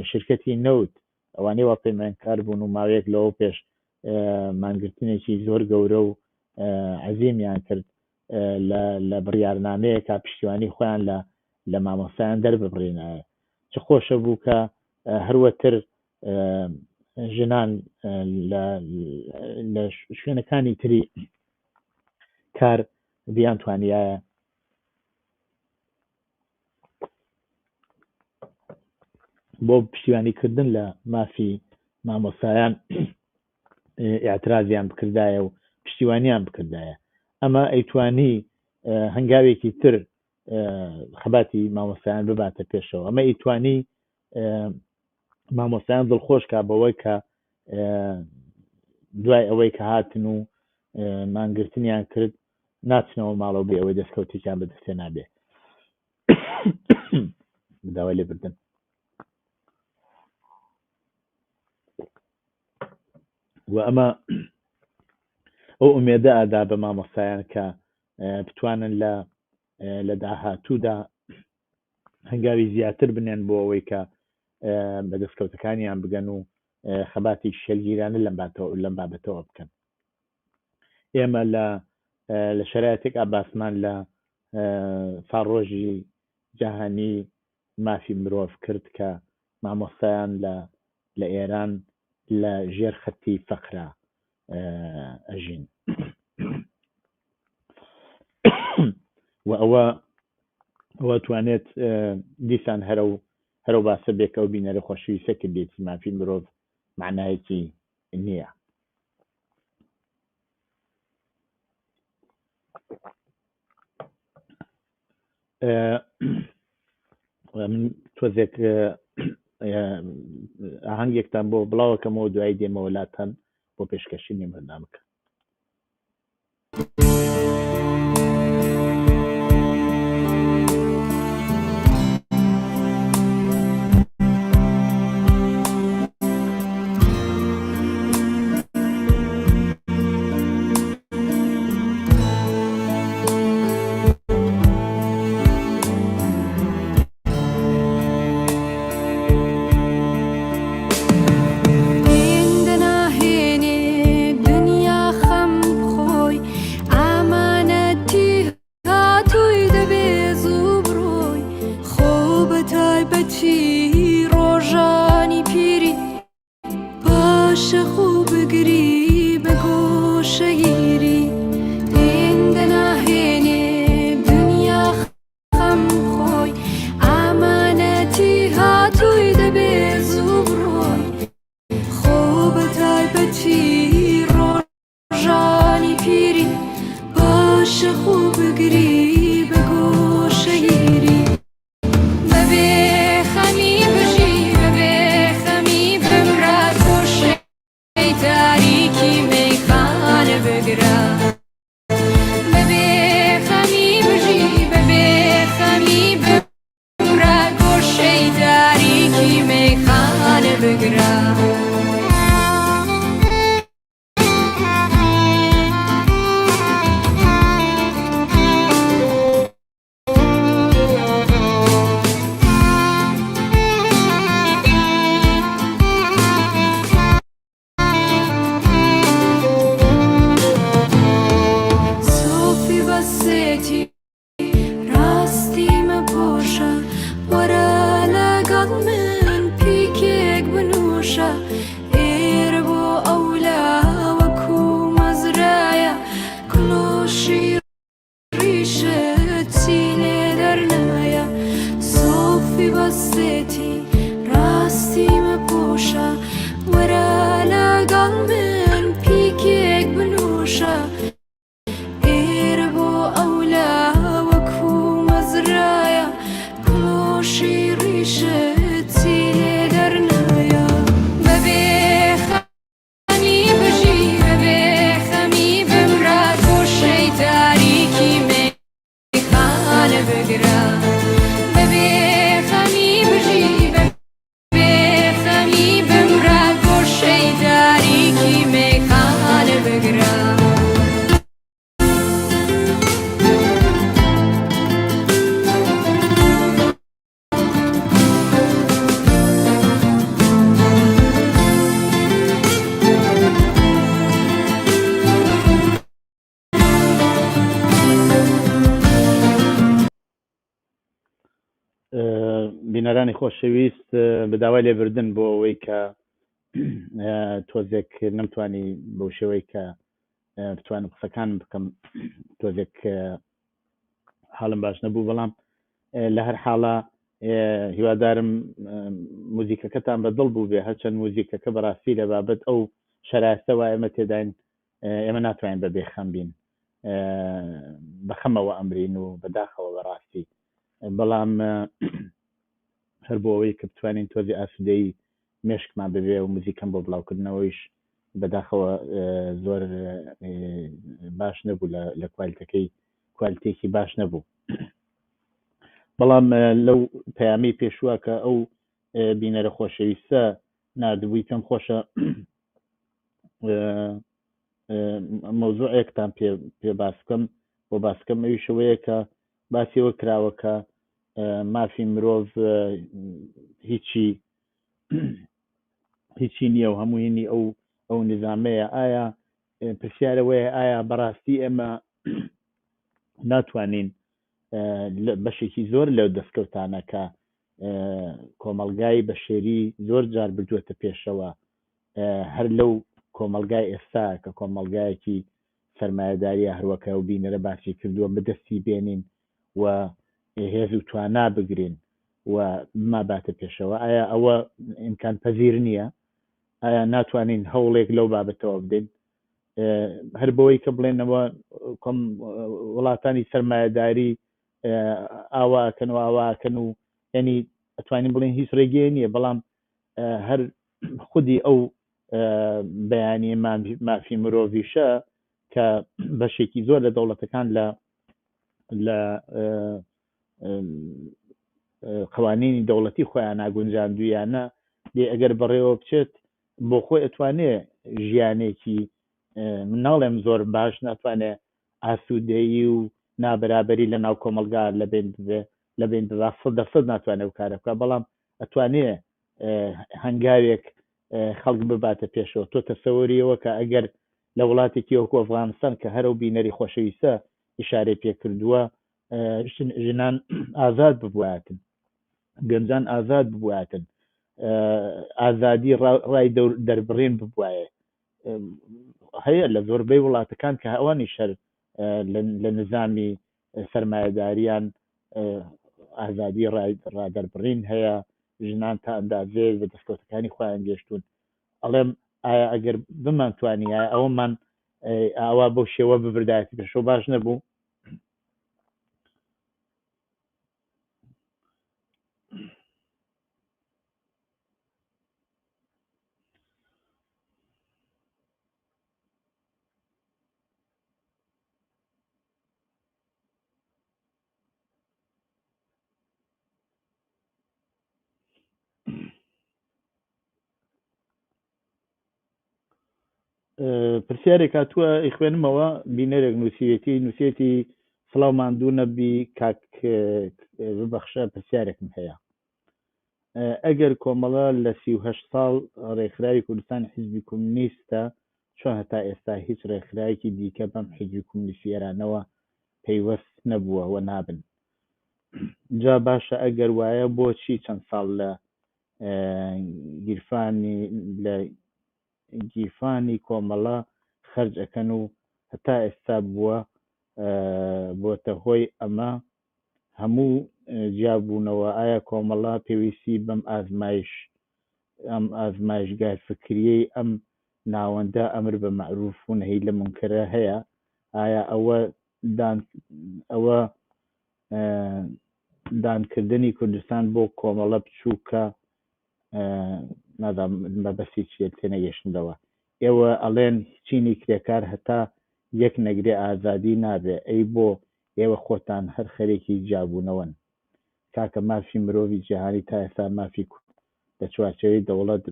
شرکەتی نەوت ئەوانەی وا پەیمانکار بوون و ماوەیەک لەوە پێش مانگرتنێکی زۆر گەورە و عەزیمیان کرد لە بڕیارنامەیەکە پشتیوانی خۆیان لە مامۆستایان دەرببڕینایە. چ خۆشە بوو کە هەروەتر ژنان لە شوێنەکانی تری کار بیان توانیایە بۆ پشتیوانیکردن لە مافی مامۆستایان ئاعترازیان بکردایە و پشتیوانیان بکردایە. ئەمە ئەیتوانی هەنگاوێکی تر خەباتی مامۆستایان بباتە پێشەوە. ئەمە ئەیتوانی مامۆستایان دڵخۆش کا بەوەی کە دوای ئەوەی کە هاتن و مانگرتنیان کرد ناچنەوە ماڵەوە بێ ئەوەی دەستکەوتێکیان بەدەستێ نابێ بداوای لێبردن. و ئەمە ئەو ئومێدە ئادا بە مامۆستایان کە بتوانن لە داهاتوودا هەنگاوی زیاتر بنێن بۆ ئەوەی کە بەدەستکەوتەکانیان بگەن و خەباتی شەلگیرانە لەم بابەتەوە بکەن. ئێمە لە شەرایەتێک ئاباسمان لە ساڕۆژی جاهانی مافی مرۆڤ کرد کە مامۆستایان لە ئێران لە ژێر خەتی فەقرە ئەژین و ئەوە توانێت دیسان هەرو باسە بێکە و بینەرە خۆشەویستە کە بێتی مافی مرۆڤ معنایەکی نییە. من تۆزێک ئاهەنگێکتان بۆ بڵاوەکەمەوە دوای دێمەوە لاتەن بۆ پێشکەشینی بەرنامەکە. بینەرانی خۆشەویست، بەداوای لێبوردن بۆ ئەوەی کە تۆزێک نەمتوانی بەو شێوەی کە بتوانم قسەکان بکەم، تۆزێک حاڵم باش نەبوو، بەڵام لە هەر حاڵە هیوادارم موزیکەکەتان بەدڵ بوو بێ، هەرچەند موزیکەکە بەڕاستی لە بابەت ئەو شەرایستەوە ئێمە تێداین، ئێمە ناتوانین بە بێخەم بین، بەخەمەوە ئەمرین و بەداخەوە بەڕاستی، بەڵام هەر بۆ ئەوەی کە بتوانین تۆزی ئاسوودەی مێشکمان ببێ و موزیکەم بۆ بڵاوکردنەوەیش بەداخەوە زۆر باش نەبوو، لە کوالیتێکی باش نەبوو. بەڵام لەو پەیامی پێشووە کە ئەو بینەرە خۆشەویستە نردبووی پێم خۆشە مەوزوعێکتان پێ باس بکەم، بۆ باسکەم ئەوی شەوەیە کە باسیەوە کراوە کە مافی مرۆڤ هیچی نییە و هەمووینی ئەو نظامەیە. ئایا پرسیارەوەیە ئایا بەڕاستی ئێمە ناتوانین بەشێکی زۆر لەو دەستکەوتانە کە کۆمەڵگای بەشێری زۆر جار بردووەتە پێشەوە، هەر لەو کۆمەڵگای ئێستا کە کۆمەڵگایەکی سەرمایەداریە هەروەکە و بینەرە باسی کردووە بەدەستی بێنین و هێز و توانا بگرین و ماباتە پێشەوە؟ ئایا ئەوە ئیمکان پەزیر نییە؟ ئایا ناتوانین هەوڵێک لەو بابەتەوە بدەین، هەر بۆی کە بڵێنەوە وڵاتانی سەرمایەداری ئاواکەن و ئاواکەن و ینی ئەتوانین بڵێن هیچ ڕێگەی نییە بەڵام هەر خودی ئەو بەیانی مافی مرۆڤیشە کە بەشێکی زۆر لە دەوڵەتەکان لە قوانینی دەوڵەتی خۆیان ناگونجاندویانە لێ ئەگەر بەڕێوە بچێت بۆ خۆی ئەتوانێ ژیانێکی من ناڵێم زۆر باش ناتوانێت ئاسوودەیی و نابرابەری لە ناو کۆمەلگا لە بین ببا 100% ناتوانێت و کارە بکات بەڵام ئەتوانێ هەنگاوێک خەڵک بباتە پێشەوە تۆ تەسەوەریەوە کە ئەگەر لە وڵاتێکی وەکو ئەفغانستان کە هەرو بینەری خۆشەویستە ئیشارەی پێکردووە ژنان ئازاد ببوایەتن گەنجان ئازاد ببوایەتن ئازادی ڕای دەربڕین ببوایە هەیە لە زۆربەی وڵاتەکان کە ئەوانی شەر لە نظامی سەرمایەداریان ئازادی ڕادەربڕین هەیە ژنان تا ئەندازێ بە دەستکەوتەکانی خۆیان گەشتون ئەڵێم ئایا ئەگەر بمانتوانی ئەوەمان ئاوا بەو شێوە ببردایەتی پێشەوە باش نەبوو پرسیارێک هاتووە ئیخوێنمەوە بینەرێک نووسێتی سڵاو ماندوو نەبی کاک ببەخشە پرسیارێکم هەیە ئەگەر کۆمەڵە لە 38 ساڵ ڕێکخراوی کوردستانی حیزبی کۆمونیستە چۆن هەتا ئێستا هیچ ڕێکخراوێکی دیکە بەم حیزبی کۆمونیستیێرانەوە پەیوەست نەبووە و نابن جا باشە ئەگەر وایە بۆچی چەند ساڵ لە گیرفانی کۆمەڵە خەرج ئەکەن و هەتا ئێستا بووەتە هۆی ئەمە هەموو جیابوونەوە ئایا کۆمەڵە پێویستی بەم ئازمایشگای فکریەی ئەم ناوەندە ئەمر بە مەعروف و نەهی لە منکەرە هەیە ئایا ئەوە دانکردنی کوردستان بۆ کۆمەڵە بچووکە نادام بەبەسی چێت تێنەگەشتنەوە ئێوە ئەڵێن چینی کرێکار هەتا یەک نەگرێ ئازادی نابێ ئەی بۆ ئێوە خۆتان هەر خەرێکی جیابوونەوەن کاکە مافی مرۆڤی جیهانی تا ئێستا مافی لە چوارچێوەی دەوڵەت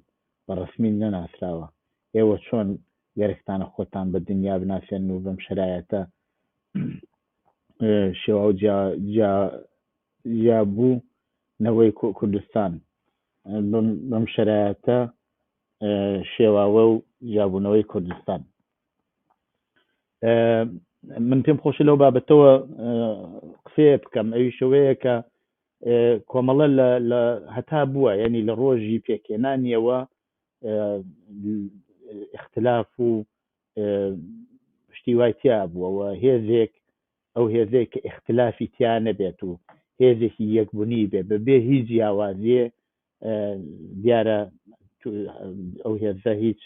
بەڕەسمی نەناسراوە ئێوە چۆن گەرەکتانە خۆتان بە دنیا بناسێن و بەم شرایەتە شێوا و جیابوو نەوەی کوردستان بەم شرایەتە شێواوە و جیابوونەوەی کوردستان من پێم خۆشە لەو بابەتەوە قسێ بکەم ئەوی شەوەیە کە کۆمەڵە لە هەتا بووە یعنی لە ڕۆژی پێکێنانیەوە اختلاف و شتی وای تیا بووەوە هێزێک ئەو هێزێک کە اختلافی تیا نەبێت و هێزێکی یەکبوونی بێ بەبێ هیچ جیاوازیە دیارە ئەو هێزە هیچ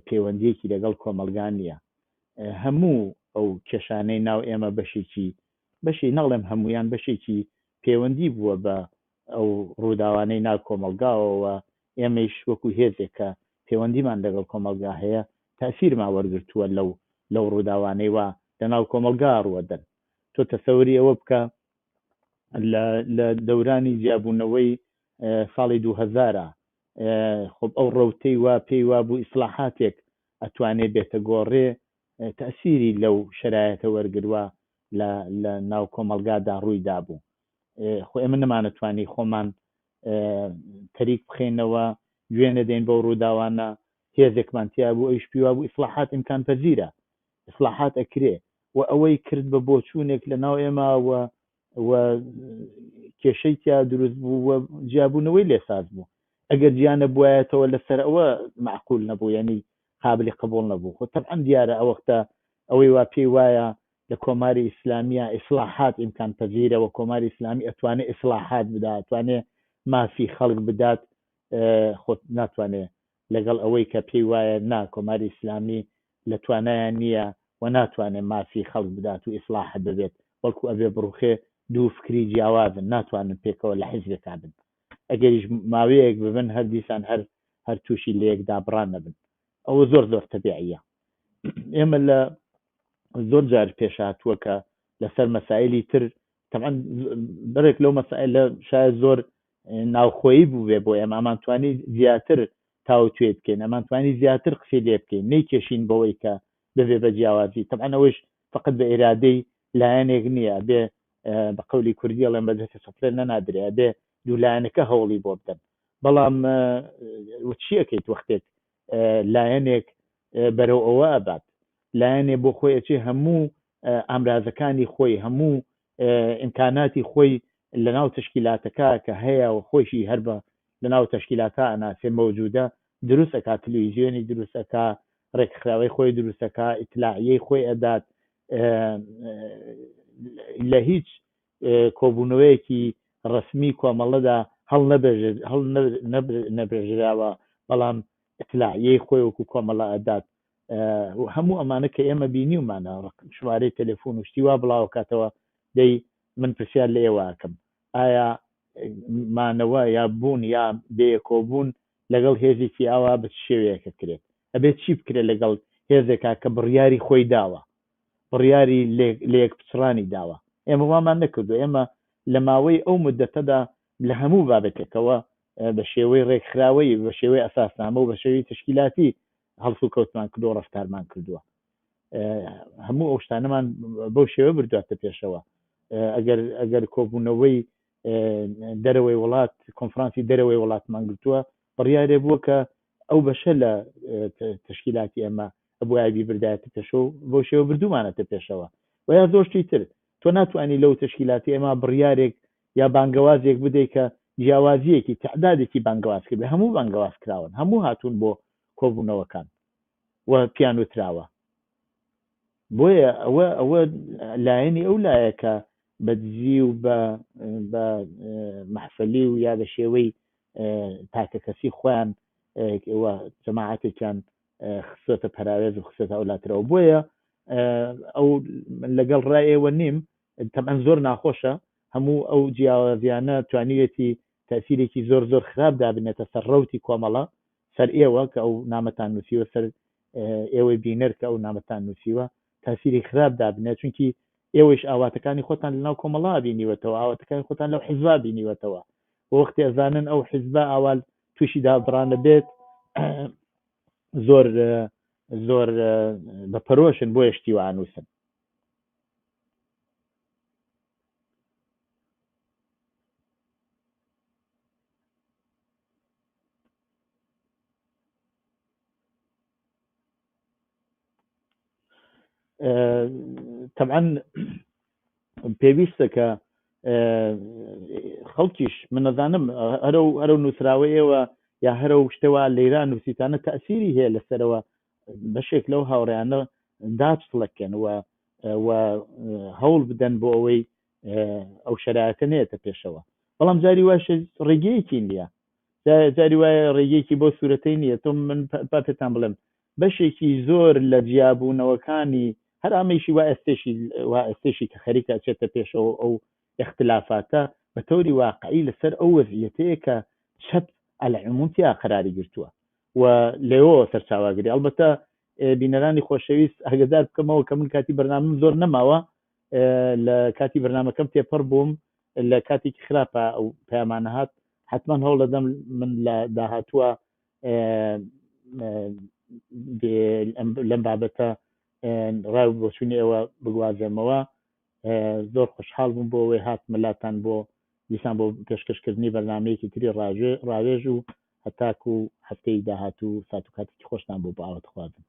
پەیوەندیەکی لەگەڵ کۆمەلگا نییە هەموو ئەو کێشانەی ناو ئێمە بەشی نەڵێم هەمویان بەشێکی پەیوەندی بووە بە ئەو ڕووداوانەی ناو کۆمەلگاوەوە ئێمەش وەکو هێزێکە پەیوەندیمان لەگەڵ کۆمەلگا هەیە تاسیرمان وەرگرتووە لەو ڕووداوانەی وا لە ناو کۆمەلگا ڕوەدەن تۆ تەسەوری ئەوە بکە لە دەورانی جیابوونەوەی ساڵی 2000 خب ئەو ڕەوتەی وا پێی وا بوو ئیسلاحاتێک ئەتوانێت بێتە گۆڕێ تەسیری لەو شرایەتە وەرگرووە لە ناو کۆمەلگادا ڕووی دابوو خۆ ئێمە نەمانەتوانی خۆمان تەریک بخێنەوە گوێ نەدەین بەو ڕووداوانە هێزێکمانتیا بوو ئەویش پێی وا بوو ئیسلاحات ئیمکان پەزیرە ئیسلاحات ئەکرێ و ئەوەی کرد بە بۆچوونێک لە ناو ئێمە و کێشەی تیا دروست بوو و جیابوونەوەی لێساز بوو ئەگەر جیانە بوایەتەوە لەسەر ئەوە معقول نەبوو یعنی قابلی قبول نەبوو خۆ طبعا دیارە ئەو وەختە ئەوەی وا پێی وایە لە کۆماری ئیسلامیە ئیسلاحات ئیمکان پەزیرە و کۆماری ئیسلامی ئەتوانێت ئیسلاحات بدات ئەتوانێت مافی خەڵک بدات خۆت ناتوانێت لەگەڵ ئەوەی کە پێی وایە نا کۆماری ئیسلامی لە توانایان نییە و ناتوانێت مافی خەڵک بدات و ئیسلاح ببێت بەڵکو ئەبێ بڕوخێ دوو فکری جیاوازن ناتوانن پێکەوە لە حیزبێکا بن ئەگەریش ماوەیەک ببن هەر دیسان هەر تووشی لە یەکدا بڕان نەبن ئەوە زۆر تەبیعیە ئێمە لە زۆر جار پێشهاتووە کە لەسەر مەسائلی تر طبعا بەرێک لەو مەسائل شاید زۆر ناوخۆیی بوو بێ بۆ ئێمە ئەمانتوانی زیاتر تاوتوێ بکەین ئەمانتوانی زیاتر قسەی لێ بکەین نەیکێشین بەوەی کە ببێ بە جیاوازی طبعا ئەوەش فقط بە ئێرادەی لایەنێک نییە بێ بە قەولی کوردی ئەڵێن بە دەستی سەفرێن نەنادرێ بێ دوولایەنەکە هەوڵی بۆ بدەن بەڵام چیەکەیت وەختێک لایەنێک بەرەو ئەوە ئەبات لایەنێ بۆ خۆی ئەچێ هەموو ئامرازەکانی خۆی هەموو ئیمکاناتی خۆی لەناو تشکیلاتەکە کە هەیە و خۆشی هەر بە لەناو تشکیلاتە ئەناسێ مەوجودە دروستەکە تەلەڤیزیۆنی دروستەکە ڕێکخراوەی خۆی دروستەکە ئیتلاعیەی خۆی ئەدات لە هیچ کۆبوونەوەیەکی ڕسمی کۆمەڵەدا هەڵ نەبێژراوە بەڵام ئیتلاعیەی خۆی وەکو کۆمەڵە ئەدات هەموو ئەمانە کە ئێمە بینیومانە ژمارەی تەلەفۆن و شتی وا بڵاو کاتەوە دەی من پرسیار لە ئێوەکەم ئایا مانەوە یا بوون یا بێکۆبوون لەگەڵ هێزێکی ئاوا بە شێوەیەکە کرێت ئەبێت چی بکرێت لەگەڵ هێزێکا کە بڕیاری خۆی داوە بڕیاری لە یەک پچڕانی داوە ئێمە وامان نەکردو ئێمە لە ماوەی ئەو مدەتەدا لە هەموو بابەتێکەوە بە شێوەی ڕێکخراوەی بە شێوەی ئەساسنامە و بە شێوەی تشکیلاتی هەڵسو کەوتمان کردو ڕەفتارمان کردووە هەموو ئەو شتانەمان بەو شێوە بردواتە پێشەوە ئەگەر کۆبوونەوەی دەرەوەی وڵات کۆنفرانسی دەرەوەی وڵاتمان گرتووە بڕیارێ بووە کە ئەو بەشە لە تشکیلاتی ئەمە ئەبوایبی بردایەتە پێشەوە بۆ شێوە بردومانەتە پێشەوە و یا زۆرشتی تر تۆ ناتوانانی لەو تشکیلاتی ئێمە بڕیارێک یا بانگەوازێک بدەیت کە جیاوازیەکی تعدادێکی بانگەواز کرد هەموو بانگەواز کراون هەموو هاتوون بۆ کۆبوونەوەکان و پیانوتراوە بۆیە ئەوە لایەنی ئەو لایەکە بەدزی و بە مەحفەلی و یا بە شێوەی تاکە کەسی خۆیان جەماعەتێکیان خسۆتە پەراوێز و خسۆتە ئەولاترەوە بۆیە ئەو لەگەڵ ڕایەوە نیم تەمەەن زۆر ناخۆشە هەموو ئەو جیاوازیانە توانیوێتی تەسیرێکی زۆر خراپ دابنێتە سەر ڕەوتی کۆمەڵە سەر ئێوە کە ئەو نامەتان نووسیوە سەر ئێوەی بینەر کە ئەو نامەتان نووسیوە تاسیری خراپ دابنێت چونکی ئێوەش ئاواتەکانی خۆتان لەناو کۆمەڵا بینیوەتەوە ئاواتەکانی خۆتان لەو حیزبا بینیوەتەوە وەختی ئەزانن ئەو حیزبا ئاوال تووشی دابڕانە بێت زۆر بەپەرۆشن بۆ یشتی وانووسن طبعا پێویستە کە خەڵکیش من نەزانم هەرو نووسراوەیەوە یا هەرە شتەوە لەیران نووسیتانە تەسیری هەیە لەسەرەوە بەشێک لەو هاوڕێیانە داچڵەکەن و هەوڵ بدەن بۆ ئەوەی ئەو شەرایەتە نێتە پێشەوە بەڵام جاری وایە ڕێگەیەکی نییە جاری وایە ڕێگەیەکی بۆ سوورەتەی نییە تۆ من پاتتان بڵێم بەشێکی زۆر لە جیابوونەوەکانی هەر ئامەیشی وا ئێستێشی کە خەریکە چێتە پێشەوە ئەو اختلافاتە بە تەوری واقعی لەسەر ئەو وەزعیەتەیە کە چەپ ئەلعمومتیا قەراری گرتووە و لێەوە سەرچاواگری ئەلبەتە بینەرانی خۆشەویست ئاگادار بکەمەوە کە من کاتی بەرنامەم زۆر نەماوە لە کاتی بەرنامەکەم تێپەڕ بووم لە کاتێکی خراپە ئەو پەیامانە هات حتما هەوڵ دەدەم من لە داهاتووە لەم بابەتە ڕاو بۆچوونی ئەوە بگوازێمەوە زۆر خۆشحاڵ بووم بۆ ئەوەی هات ملاتان بۆ دیسان بۆ پێشکەشکردنی بەرنامەیەکی تری ڕاوێژ و هەتاکو هەفتەی داهاتوو سات و کاتێکی خۆشتان بۆ باوەت خوازم